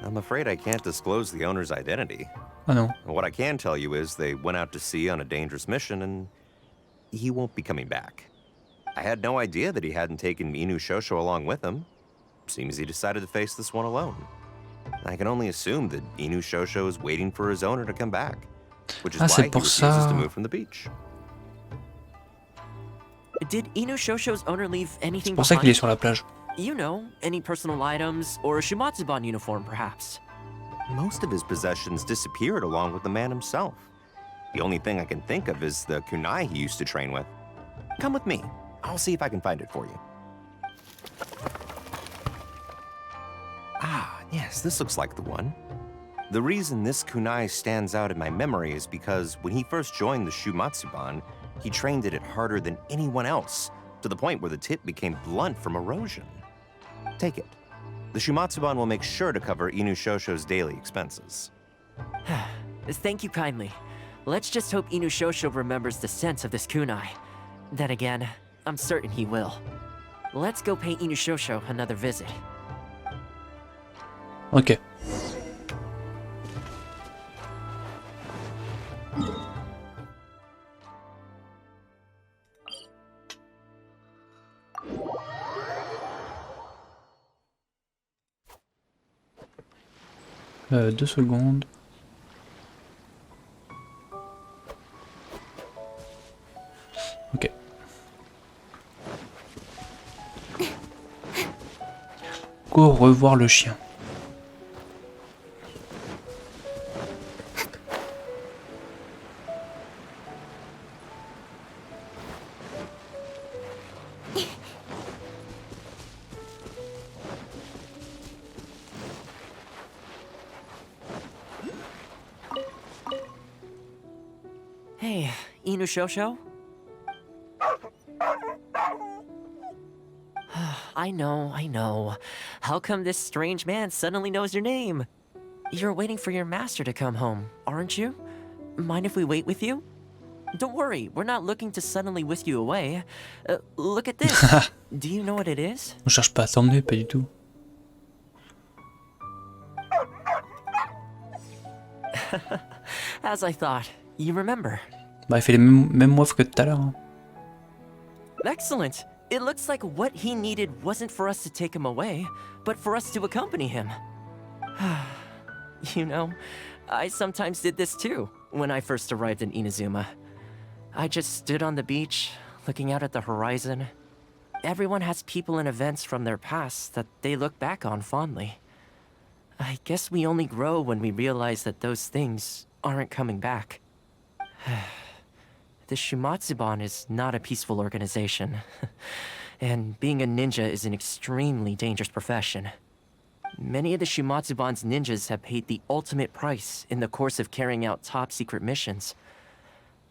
I'm afraid I can't disclose the owner's identity. Ah non. What I can tell you is they went out to sea on a dangerous mission and he won't be coming back. I had no idea that he hadn't taken Inu Shosho along with him. Seems he decided to face this one alone. I can only assume that Inu Shosho is waiting for his owner to come back, which is Ah, why c'est he pour refuses ça. to move from the beach. Did Inu Shosho's owner leave anything C'est pour ça qu'il est behind? sur la plage. You know, any personal items or a Shumatsuban uniform, perhaps. Most of his possessions disappeared along with the man himself. The only thing I can think of is the kunai he used to train with. Come with me. I'll see if I can find it for you. Ah, yes, this looks like the one. The reason this kunai stands out in my memory is because when he first joined the Shumatsuban, he trained it harder than anyone else, to the point where the tip became blunt from erosion. Take it. The Shumatsuban will make sure to cover Inu Shosho's daily expenses. Thank you kindly. Let's just hope Inu Shosho remembers the sense of this kunai. Then again, I'm certain he will. Let's go pay Inu Shosho another visit. Ok. Deux secondes. Ok. Go revoir le chien. Hey, Inu Shosho? I know. How come this strange man suddenly knows your name? You're waiting for your master to come home, aren't you? Mind if we wait with you? Don't worry, we're not looking to suddenly whisk you away. Look at this. Do you know what it is? On cherche pas à t'emmener, pas du tout. As I thought, you remember. Bah, il fait les mêmes moves que tout à l'heure. Hein. Excellent. It looks like what he needed wasn't for us to take him away, but for us to accompany him. You know, I sometimes did this too, when I first arrived in Inazuma. I just stood on the beach, looking out at the horizon. Everyone has people and events from their past that they look back on fondly. I guess we only grow when we realize that those things aren't coming back. The Shumatsuban is not a peaceful organization. And being a ninja is an extremely dangerous profession. Many of the Shumatsuban's ninjas have paid the ultimate price in the course of carrying out top-secret missions.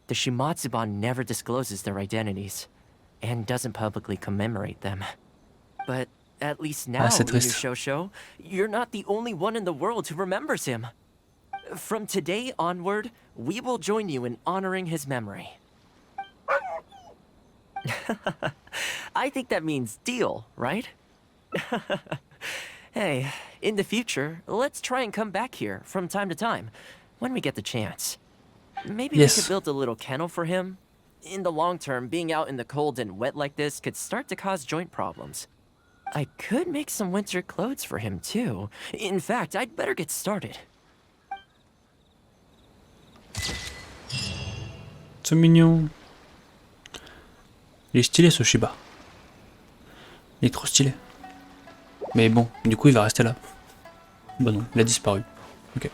The Shumatsuban never discloses their identities, and doesn't publicly commemorate them. But at least now, c'est Inu triste. Shosho, you're not the only one in the world who remembers him. From today onward, we will join you in honoring his memory. I think that means deal, right? Hey, in the future, let's try and come back here from time to time, when we get the chance. Maybe Yes. we could build a little kennel for him. In the long term, being out in the cold and wet like this could start to cause joint problems. I could make some winter clothes for him too. In fact, I'd better get started. C'est mignon. Il est stylé ce Shiba. Il est trop stylé. Mais bon, du coup il va rester là. Bah non, il a disparu. Ok.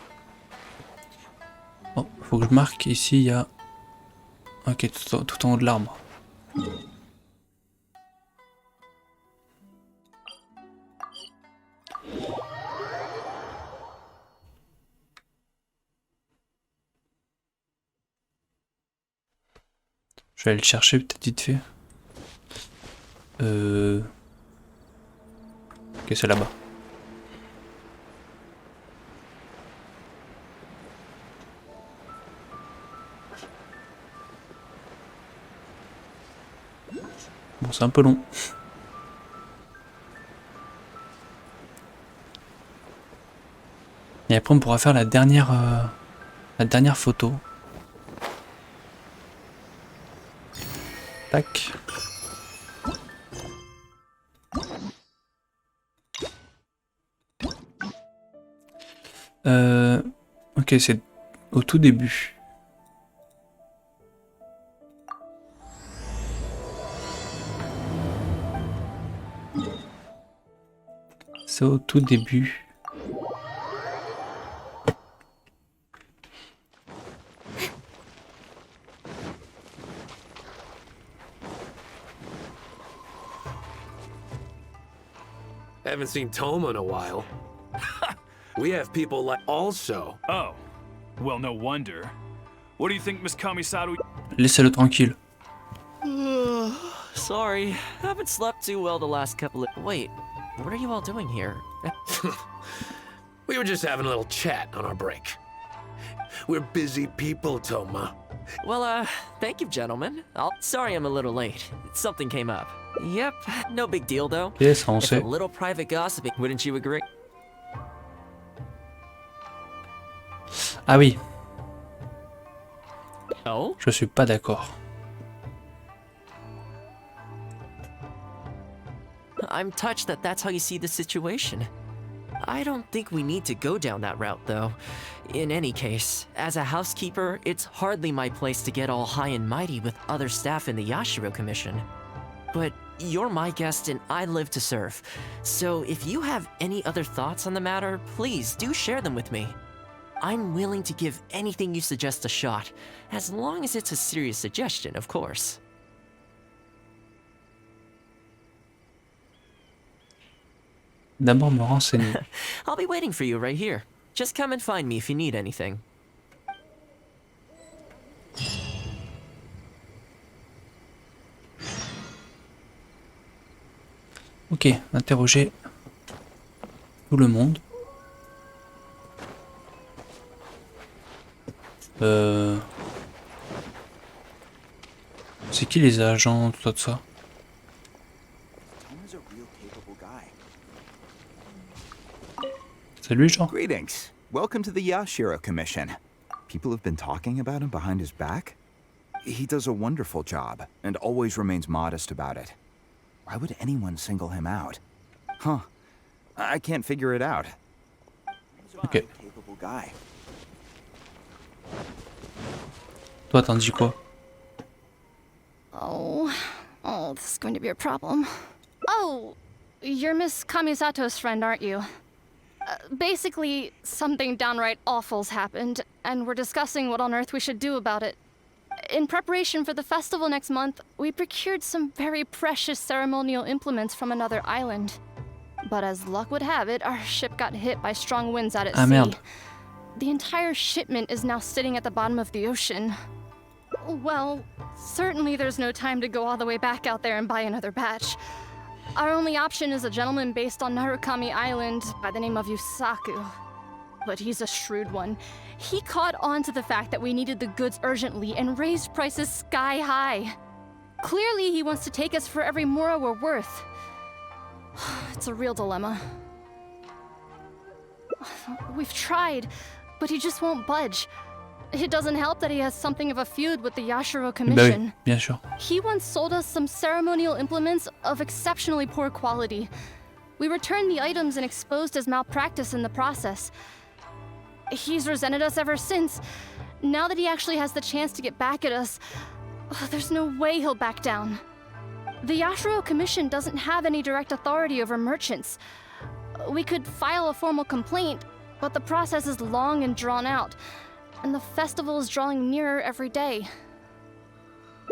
Bon, faut que je marque ici il y a... Ok, tout en haut de l'arbre. Je vais aller le chercher peut-être vite fait. Ok, c'est là-bas. Bon, c'est un peu long. Et après, on pourra faire la dernière photo. Tac. Ok, c'est au tout début. C'est au tout début. Haven't seen Toma in a while. We have people like also. Oh, well, no wonder. What do you think Miss Kamisato... Laissez-le tranquille. Sorry, haven't slept too well the last couple of... Wait, what are you all doing here? We were just having a little chat on our break. We're busy people, Toma. Well, thank you, gentlemen. Sorry I'm a little late. Something came up. Yep, no big deal, though. Ok, ça on If sait. a little private gossiping, wouldn't you agree? Ah oui, Oh? je suis pas d'accord. I'm touched that that's how you see the situation. I don't think we need to go down that route, though. In any case, as a housekeeper, it's hardly my place to get all high and mighty with other staff in the Yashiro Commission. But you're my guest and I live to serve. So if you have any other thoughts on the matter, please do share them with me. I'm willing to give anything you suggest a shot, as long as it's a serious suggestion, of course. D'abord me renseigner. I'll be waiting for you right here. Just come and find me if you need anything. Ok, interroger tout le monde. C'est qui les agents, tout ça? C'est lui, genre? Greetings. Welcome to the Yashiro Commission. People have been talking about him behind his back? He does a wonderful job, and always remains modest about it. Why would anyone single him out? Huh. I can't figure it out. Ok. Capable guy. Toi, t'en dis quoi? Oh, this is going to be a problem. Oh, you're Miss Kamisato's friend, aren't you? Basically, something downright awful's happened, and we're discussing what on earth we should do about it. In preparation for the festival next month, we procured some very precious ceremonial implements from another island. But as luck would have it, our ship got hit by strong winds out at sea. Merde. The entire shipment is now sitting at the bottom of the ocean. Well, certainly there's no time to go all the way back out there and buy another batch. Our only option is a gentleman based on Narukami Island by the name of Yusaku. But he's a shrewd one. He caught on to the fact that we needed the goods urgently and raised prices sky high. Clearly he wants to take us for every mora we're worth. It's a real dilemma. We've tried, but he just won't budge. It doesn't help that he has something of a feud with the Yashiro Commission. Bah oui, bien sûr. He once sold us some ceremonial implements of exceptionally poor quality. We returned the items and exposed his malpractice in the process. He's resented us ever since. Now that he actually has the chance to get back at us, there's no way he'll back down. The Yashiro Commission doesn't have any direct authority over merchants. We could file a formal complaint, but the process is long and drawn out, and the festival is drawing nearer every day.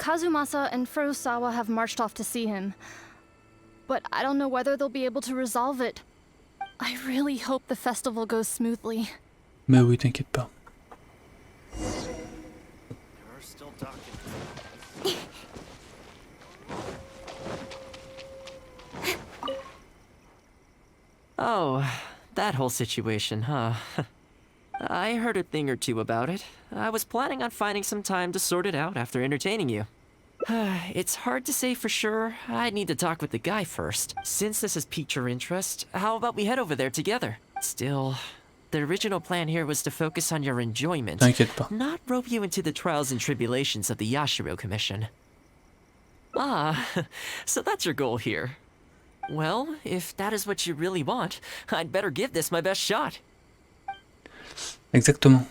Kazumasa and Furusawa have marched off to see him, but I don't know whether they'll be able to resolve it. I really hope the festival goes smoothly. Mais oui, t'inquiète pas. Oh, that whole situation, huh? I heard a thing or two about it. I was planning on finding some time to sort it out after entertaining you. It's hard to say for sure. I'd need to talk with the guy first. Since this has piqued your interest, how about we head over there together? Still, the original plan here was to focus on your enjoyment, T'inquiète pas. not rope you into the trials and tribulations of the Yashiro Commission. Ah, so that's your goal here. Well, if that is what you really want, I'd better give this my best shot. Exactement.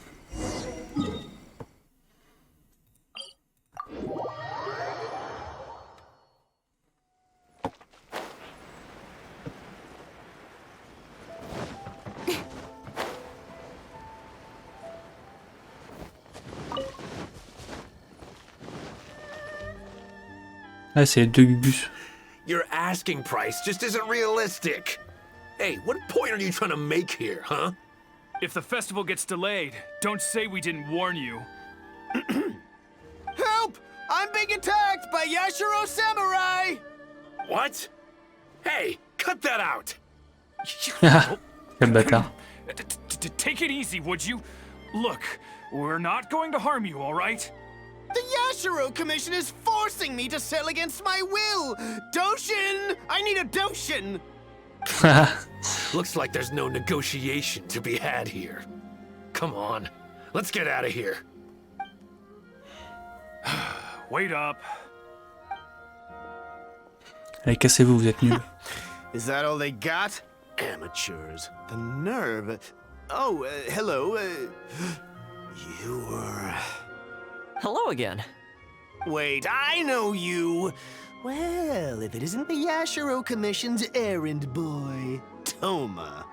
Ah, c'est les deux bus. Your asking price just isn't realistic. Hey, what point are you trying to make here, huh? If the festival gets delayed, don't say we didn't warn you. Help! I'm being attacked by Yashiro Samurai! What? Hey, cut that out! Quel bâtard. Take it easy, would you? Look, we're not going to harm you, all right? The Yashiro Commission is forcing me to sell against my will! Doshin! I need a Doshin! Looks like there's no negotiation to be had here. Come on, let's get out of here. Wait up. Allez, cassez-vous, vous êtes nuls. Is that all they got? Amateurs. The nerve. Oh, hello. You were... Hello again. Wait, I know you! Well, if it isn't the Yashiro Commission's errand boy, Toma.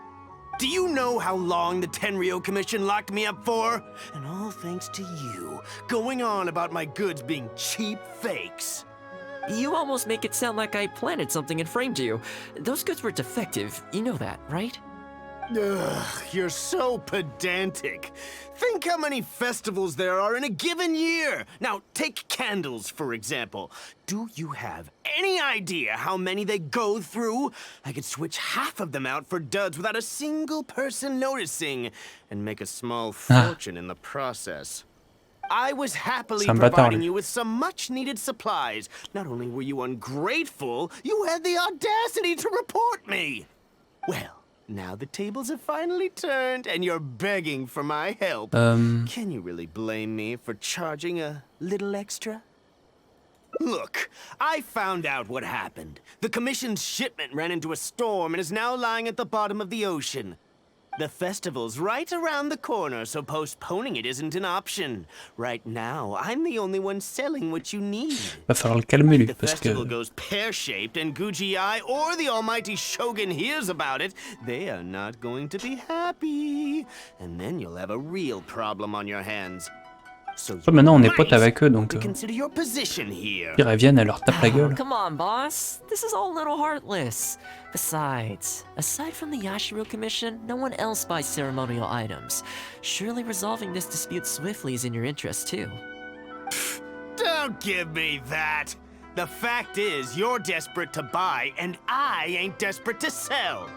Do you know how long the Tenryo Commission locked me up for? And all thanks to you, going on about my goods being cheap fakes. You almost make it sound like I planted something and framed you. Those goods were defective, you know that, right? Ugh, you're so pedantic. Think how many festivals there are in a given year. Now, take candles, for example. Do you have any idea how many they go through? I could switch half of them out for duds without a single person noticing, and make a small fortune in the process. I was happily providing you with some much-needed supplies. Not only were you ungrateful, you had the audacity to report me. Well, now the tables have finally turned, and you're begging for my help. Can you really blame me for charging a little extra? Look, I found out what happened. The Commission's shipment ran into a storm and is now lying at the bottom of the ocean. The festival's right around the corner, so postponing it isn't an option. Right now, I'm the only one selling what you need. Va falloir le calmer lui, The parce festival que... goes pear-shaped and Guji-ai or the almighty Shogun hears about it, they are not going to be happy. And then you'll have a real problem on your hands. So Oh, maintenant on est might potes avec eux, donc consider your position here. pire, elles viennent, elles leur tapent la Oh, gueule. come on, boss. This is all a little heartless. Besides, aside from the Yashiro Commission, no one else buys ceremonial items. Surely resolving this dispute swiftly is in your interest, too. Don't give me that. The fact is, you're desperate to buy, and I ain't desperate to sell.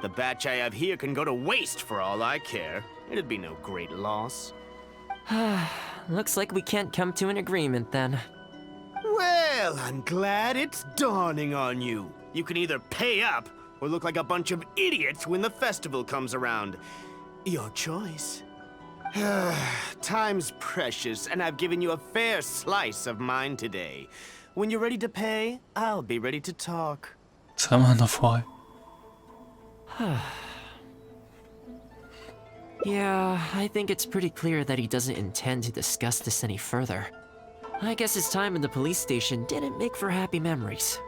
The batch I have here can go to waste for all I care. It'd be no great loss. Looks like we can't come to an agreement then. Well, I'm glad it's dawning on you. You can either pay up or look like a bunch of idiots when the festival comes around. Your choice. Time's precious, and I've given you a fair slice of mine today. When you're ready to pay, I'll be ready to talk. C'est vraiment un enfoiré. Yeah, I think it's pretty clear that he doesn't intend to discuss this any further. I guess his time in the police station didn't make for happy memories.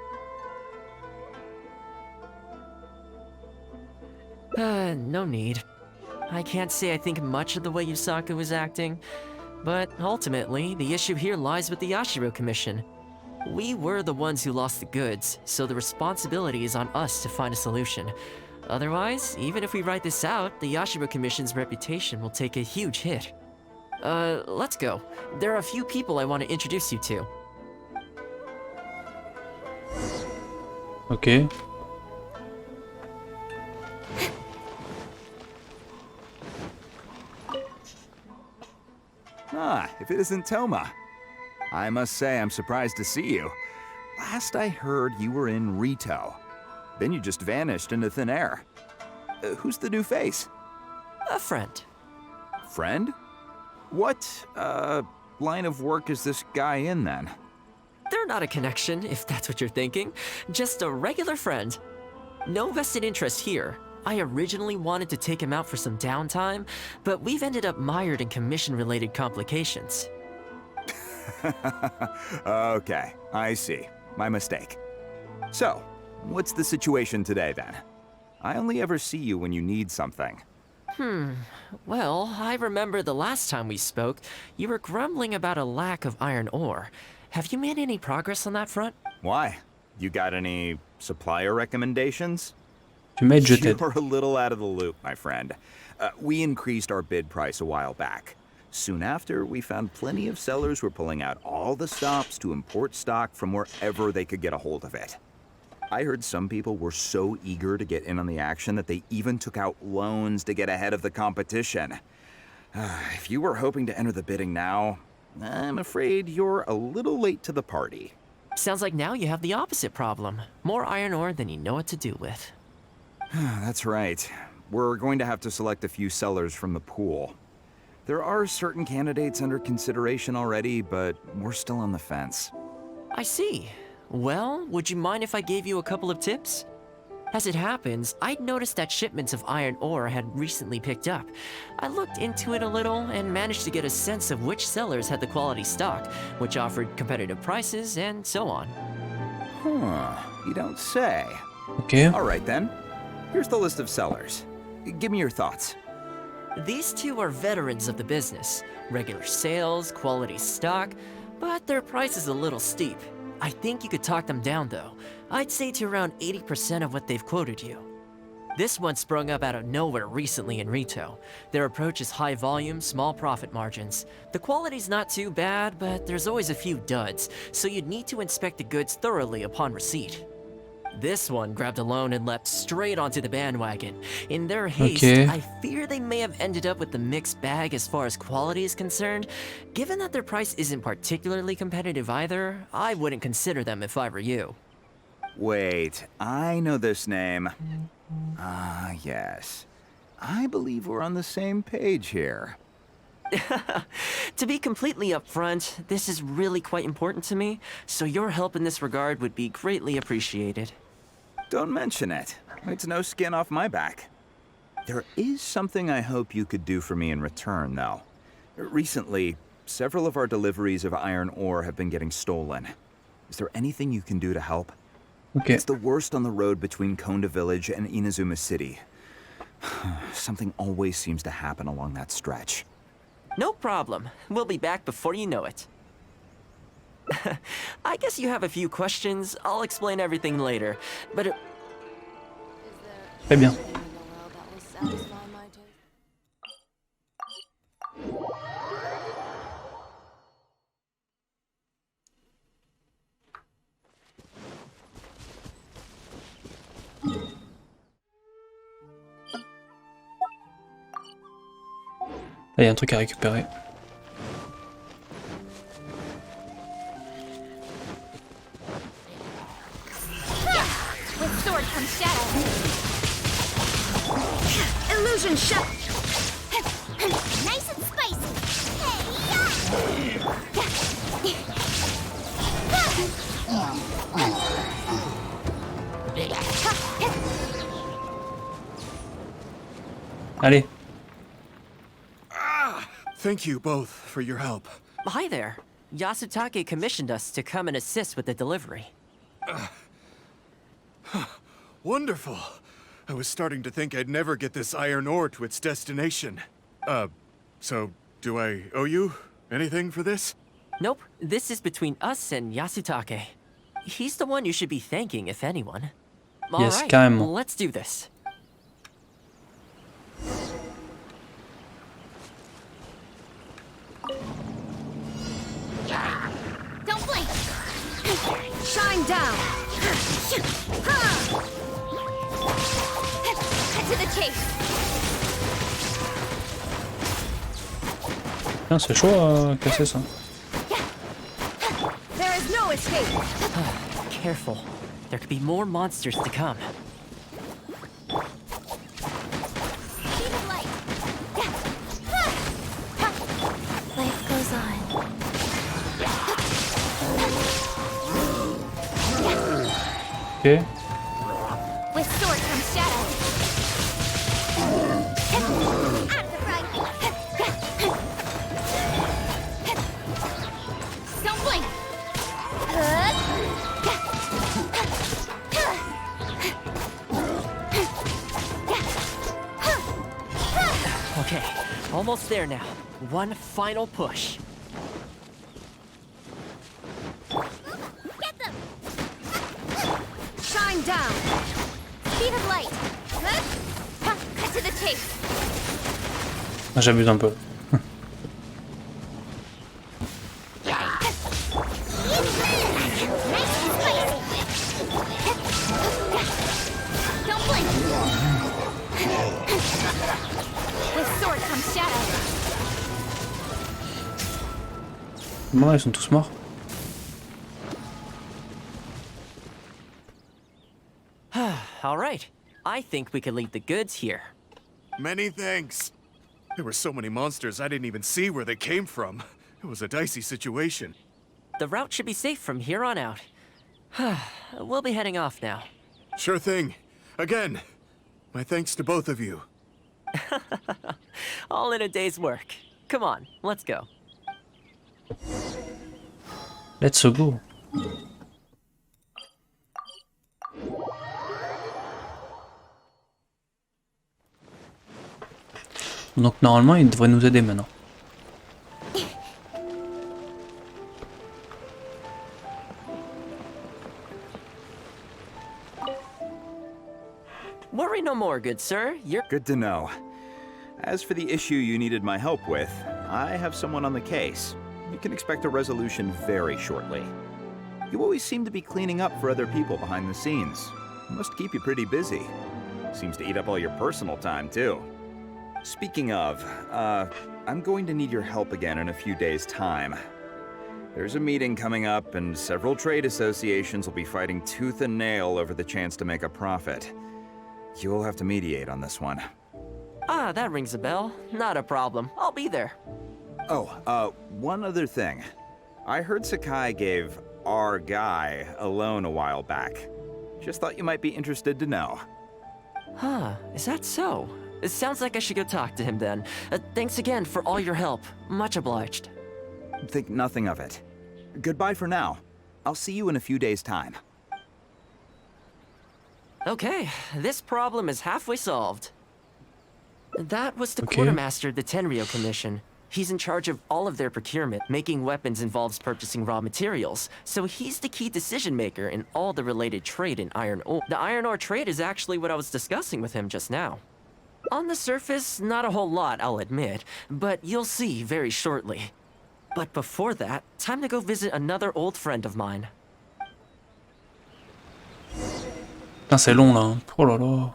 No need. I can't say I think much of the way Yusaku was acting, but ultimately, the issue here lies with the Yashiro Commission. We were the ones who lost the goods, so the responsibility is on us to find a solution. Otherwise, even if we write this out, the Yashiro Commission's reputation will take a huge hit. Let's go. There are a few people I want to introduce you to. Ok. Ah, if it isn't Toma. I must say I'm surprised to see you. Last I heard, you were in Rito. Then you just vanished into thin air. Who's the new face? A friend. Friend? What, line of work is this guy in then? They're not a connection, if that's what you're thinking. Just a regular friend. No vested interest here. I originally wanted to take him out for some downtime, but we've ended up mired in commission-related complications. Okay, I see. My mistake. So, what's the situation today then? I only ever see you when you need something. Well, I remember the last time we spoke, you were grumbling about a lack of iron ore. Have you made any progress on that front? Why? You got any supplier recommendations? Tu m'as jeté. You're a little out of the loop, my friend. We increased our bid price a while back. Soon after, we found plenty of sellers were pulling out all the stops to import stock from wherever they could get a hold of it. I heard some people were so eager to get in on the action that they even took out loans to get ahead of the competition. If you were hoping to enter the bidding now, I'm afraid you're a little late to the party. Sounds like now you have the opposite problem. More iron ore than you know what to do with. That's right. We're going to have to select a few sellers from the pool. There are certain candidates under consideration already, but we're still on the fence. I see. Well, would you mind if I gave you a couple of tips? As it happens, I'd noticed that shipments of iron ore had recently picked up. I looked into it a little and managed to get a sense of which sellers had the quality stock, which offered competitive prices, and so on. Huh, you don't say. Ok. All right then. Here's the list of sellers. Give me your thoughts. These two are veterans of the business. Regular sales, quality stock, but their price is a little steep. I think you could talk them down though. I'd say to around 80% of what they've quoted you. This one sprung up out of nowhere recently in Rito. Their approach is high volume, small profit margins. The quality's not too bad, but there's always a few duds, so you'd need to inspect the goods thoroughly upon receipt. This one grabbed a loan and leapt straight onto the bandwagon. In their haste, Okay. I fear they may have ended up with the mixed bag as far as quality is concerned. Given that their price isn't particularly competitive either, I wouldn't consider them if I were you. Wait, I know this name. Ah, yes. I believe we're on the same page here. To be completely upfront, this is really quite important to me, so your help in this regard would be greatly appreciated. Don't mention it. It's no skin off my back. There is something I hope you could do for me in return, though. Recently, several of our deliveries of iron ore have been getting stolen. Is there anything you can do to help? Ok. It's the worst on the road between Konda Village and Inazuma City. Something always seems to happen along that stretch. No problem. We'll be back before you know it. I guess you have a few questions. I'll explain everything later. But Très bien. Il y a un truc à récupérer. With sword comes shadow. Illusion shot. Nice and spicy. Allez. Thank you both for your help. hi there. Yasutake commissioned us to come and assist with the delivery. Wonderful. I was starting to think I'd never get this iron ore to its destination. So do I owe you anything for this? Nope, this is between us and Yasutake. He's the one you should be thanking, if anyone. Yes, All right, carrément. let's do this. Don't blink. Shine down. Cut to the chase. Putain, c'est chaud à casser ça. There is no escape. Careful. There could be more monsters to come. Speed of light. Life goes on. Ok. With sword comes shadow. Out of the front. Don't blink. Okay, almost there now. One final push. Get them. Shine down. Speed of light. Cut to the chase. Ah, j'abuse un peu. Nice and spicy. Don't blink. With sword comes shadow. Bon, ils sont tous morts. All right, I think we can leave the goods here. Many thanks. There were so many monsters I didn't even see where they came from. It was a dicey situation. The route should be safe from here on out. We'll be heading off now. Sure thing. Again, my thanks to both of you. All in a day's work. Come on, let's go. Let's go. Donc normalement, il devrait nous aider maintenant. Worry no more, good sir. You're Good to know. As for the issue you needed my help with, I have someone on the case. You can expect a resolution very shortly. You always seem to be cleaning up for other people behind the scenes. Must keep you pretty busy. Seems to eat up all your personal time, too. Speaking of, I'm going to need your help again in a few days' time. There's a meeting coming up, and several trade associations will be fighting tooth and nail over the chance to make a profit. You'll have to mediate on this one. Ah, that rings a bell. Not a problem. I'll be there. Oh, one other thing. I heard Sakai gave our guy a loan a while back. Just thought you might be interested to know. Huh, is that so? It sounds like I should go talk to him then. Thanks again for all your help. Much obliged. Think nothing of it. Goodbye for now. I'll see you in a few days' time. Okay, this problem is halfway solved. That was the Okay. quartermaster of the Tenryo Commission. He's in charge of all of their procurement. Making weapons involves purchasing raw materials, so he's the key decision maker in all the related trade in iron ore. The iron ore trade is actually what I was discussing with him just now. On the surface, not a whole lot, I'll admit, but you'll see very shortly. But before that, time to go visit another old friend of mine. Putain, c'est long là. Oh là là.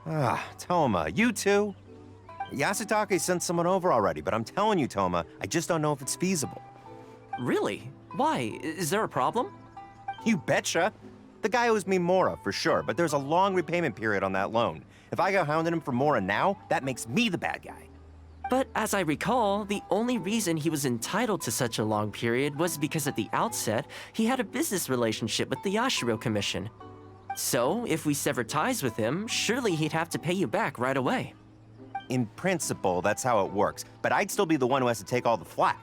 Ah, Toma, you too? Yasutake sent someone over already, but I'm telling you, Toma, I just don't know if it's feasible. Really? Why? Is there a problem? You betcha. The guy owes me Mora, for sure, but there's a long repayment period on that loan. If I go hounding him for Mora now, that makes me the bad guy. But as I recall, the only reason he was entitled to such a long period was because at the outset, he had a business relationship with the Yashiro Commission. So, if we sever ties with him, surely he'd have to pay you back right away. In principle, that's how it works, but I'd still be the one who has to take all the flack.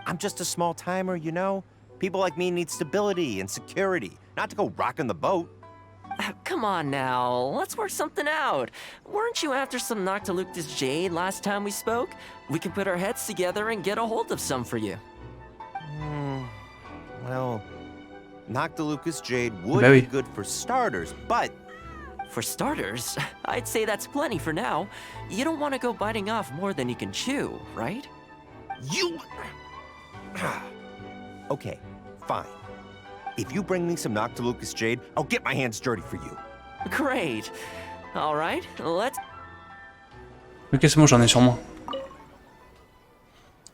I'm just a small-timer, you know? People like me need stability and security, not to go rocking the boat. Come on now, let's work something out. Weren't you after some Noctiluctus jade last time we spoke? We can put our heads together and get a hold of some for you. Well, Noctilucus jade would Maybe. be good for starters, but... For starters, I'd say that's plenty for now. You don't want to go biting off more than you can chew, right? You... Okay, fine. If you bring me some Noctilucus jade, I'll get my hands dirty for you. Great. All right, let's... Ok, c'est bon, j'en ai sur moi.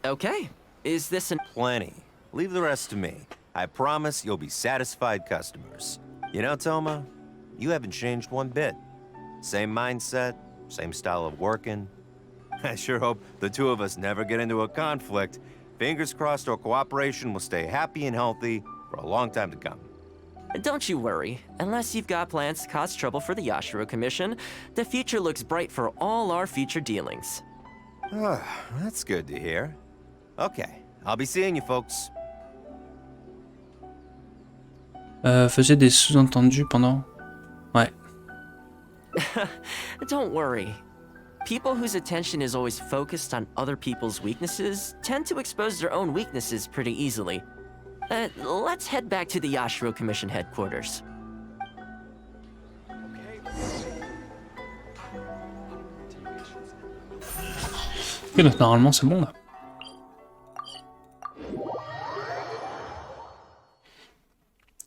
Okay, is this an... Plenty. Leave the rest to me. I promise you'll be satisfied customers. You know, Toma, you haven't changed one bit. Same mindset, same style of working. I sure hope the two of us never get into a conflict. Fingers crossed our cooperation will stay happy and healthy for a long time to come. Don't you worry. Unless you've got plans to cause trouble for the Yashiro Commission, the future looks bright for all our future dealings. That's good to hear. Okay, I'll be seeing you folks. Faisait des sous-entendus pendant... Ouais. Don't worry. People whose attention is always focused on other people's weaknesses tend to expose their own weaknesses pretty easily. Let's head back to the Yashiro Commission headquarters. Ok, donc normalement c'est bon là.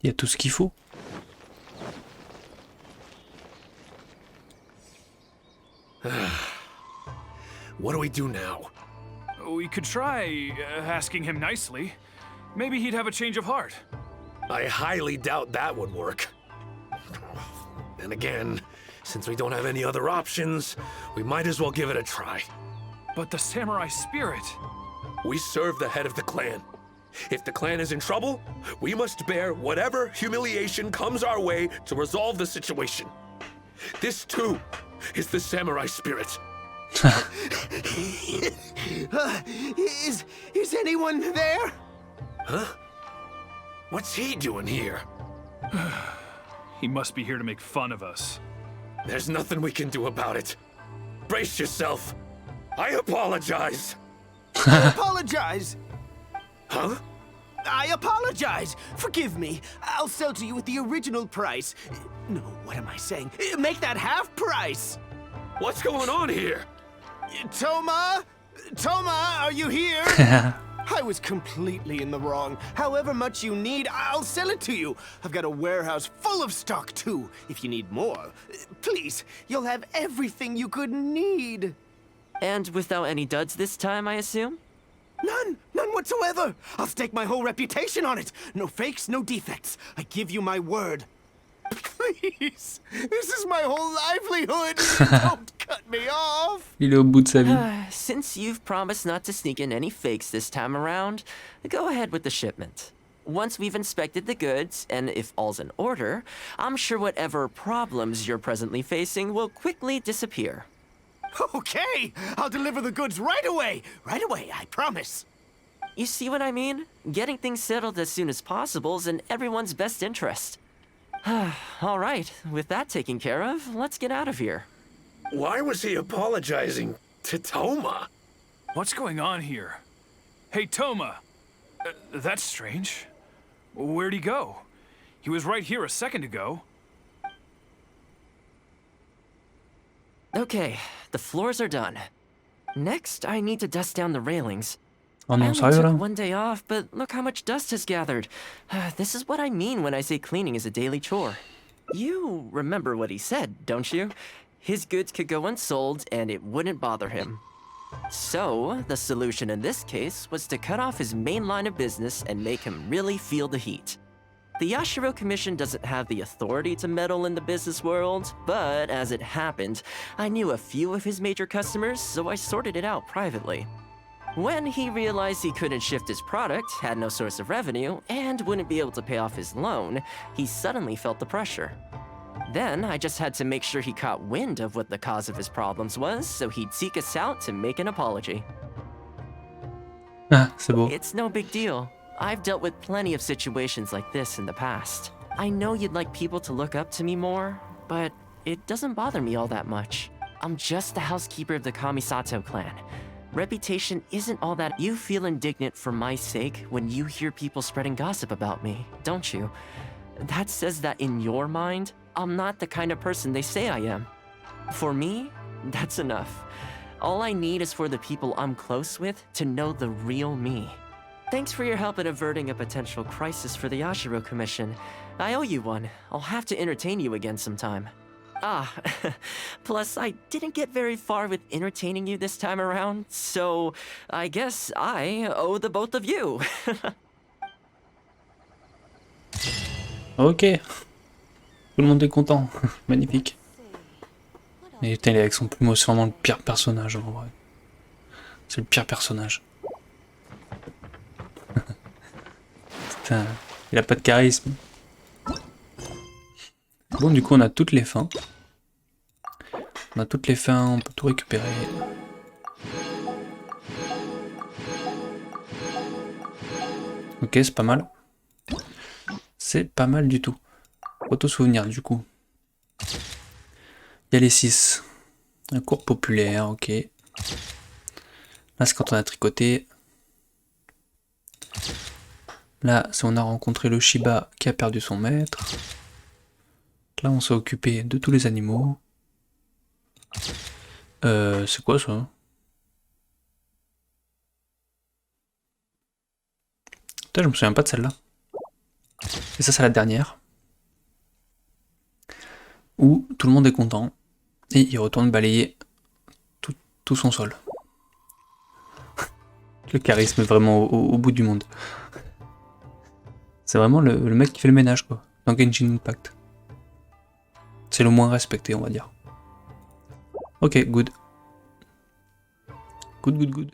Il y a tout ce qu'il faut. What do we do now? We could try asking him nicely. Maybe he'd have a change of heart. I highly doubt that would work. Then again, since we don't have any other options, we might as well give it a try. But the samurai spirit... We serve the head of the clan. If the clan is in trouble, we must bear whatever humiliation comes our way to resolve the situation. This, too, is the samurai spirit. Is anyone there? Huh? What's he doing here? He must be here to make fun of us. There's nothing we can do about it. Brace yourself. I apologize. I apologize. Huh? I apologize. Forgive me. I'll sell to you at the original price. No, what am I saying? Make that half price. What's going on here? Toma? Toma, are you here? I was completely in the wrong. However much you need, I'll sell it to you. I've got a warehouse full of stock, too. If you need more, please, you'll have everything you could need. And without any duds this time, I assume? None whatsoever. I'll stake my whole reputation on it. No fakes, no defects. I give you my word. Please, this is my whole livelihood. Don't cut me off. Il est au bout de sa vie. Since you've promised not to sneak in any fakes this time around, go ahead with the shipment. Once we've inspected the goods, and if all's in order, I'm sure whatever problems you're presently facing will quickly disappear. Okay, I'll deliver the goods right away. Right away, I promise. You see what I mean? Getting things settled as soon as possible is in everyone's best interest. All right, with that taken care of, let's get out of here. Why was he apologizing to Toma? What's going on here? Hey, Toma! That's strange. Where'd he go? He was right here a second ago. Okay, the floors are done. Next, I need to dust down the railings. Oh I non, only sérieux là? took one day off, but look how much dust has gathered. This is what I mean when I say cleaning is a daily chore. You remember what he said, don't you? His goods could go unsold and it wouldn't bother him. So, the solution in this case was to cut off his main line of business and make him really feel the heat. The Yashiro Commission doesn't have the authority to meddle in the business world, but as it happened, I knew a few of his major customers, so I sorted it out privately. When he realized he couldn't shift his product, had no source of revenue, and wouldn't be able to pay off his loan, he suddenly felt the pressure. Then I just had to make sure he caught wind of what the cause of his problems was, so he'd seek us out to make an apology. Ah, c'est beau. It's no big deal. I've dealt with plenty of situations like this in the past. I know you'd like people to look up to me more, but it doesn't bother me all that much. I'm just the housekeeper of the Kamisato clan. Reputation isn't all that. You feel indignant for my sake when you hear people spreading gossip about me, don't you? That says that in your mind, I'm not the kind of person they say I am. For me, that's enough. All I need is for the people I'm close with to know the real me. Thanks for your help in averting a potential crisis for the Yashiro Commission. I owe you one. I'll have to entertain you again sometime. Ah, plus I didn't get very far with entertaining you this time around, so I guess I owe the both of you. Ok. Tout le monde est content. Magnifique. Et putain, il est avec son plumeau, c'est vraiment le pire personnage en vrai. C'est le pire personnage. Putain, il a pas de charisme. Bon, du coup, on a toutes les fins. On a toutes les fins, on peut tout récupérer. Ok, c'est pas mal. C'est pas mal du tout. Auto-souvenir, du coup. Il y a les 6. Un cours populaire, ok. Là, c'est quand on a tricoté. Là, c'est on a rencontré le Shiba qui a perdu son maître. Là, on s'est occupé de tous les animaux. C'est quoi ça? Putain, je me souviens pas de celle-là. Et ça, c'est la dernière. Où tout le monde est content. Et il retourne balayer tout son sol. Le charisme est vraiment au bout du monde. C'est vraiment le mec qui fait le ménage, quoi. Dans Genshin Impact. C'est le moins respecté, on va dire. Ok, good. Good.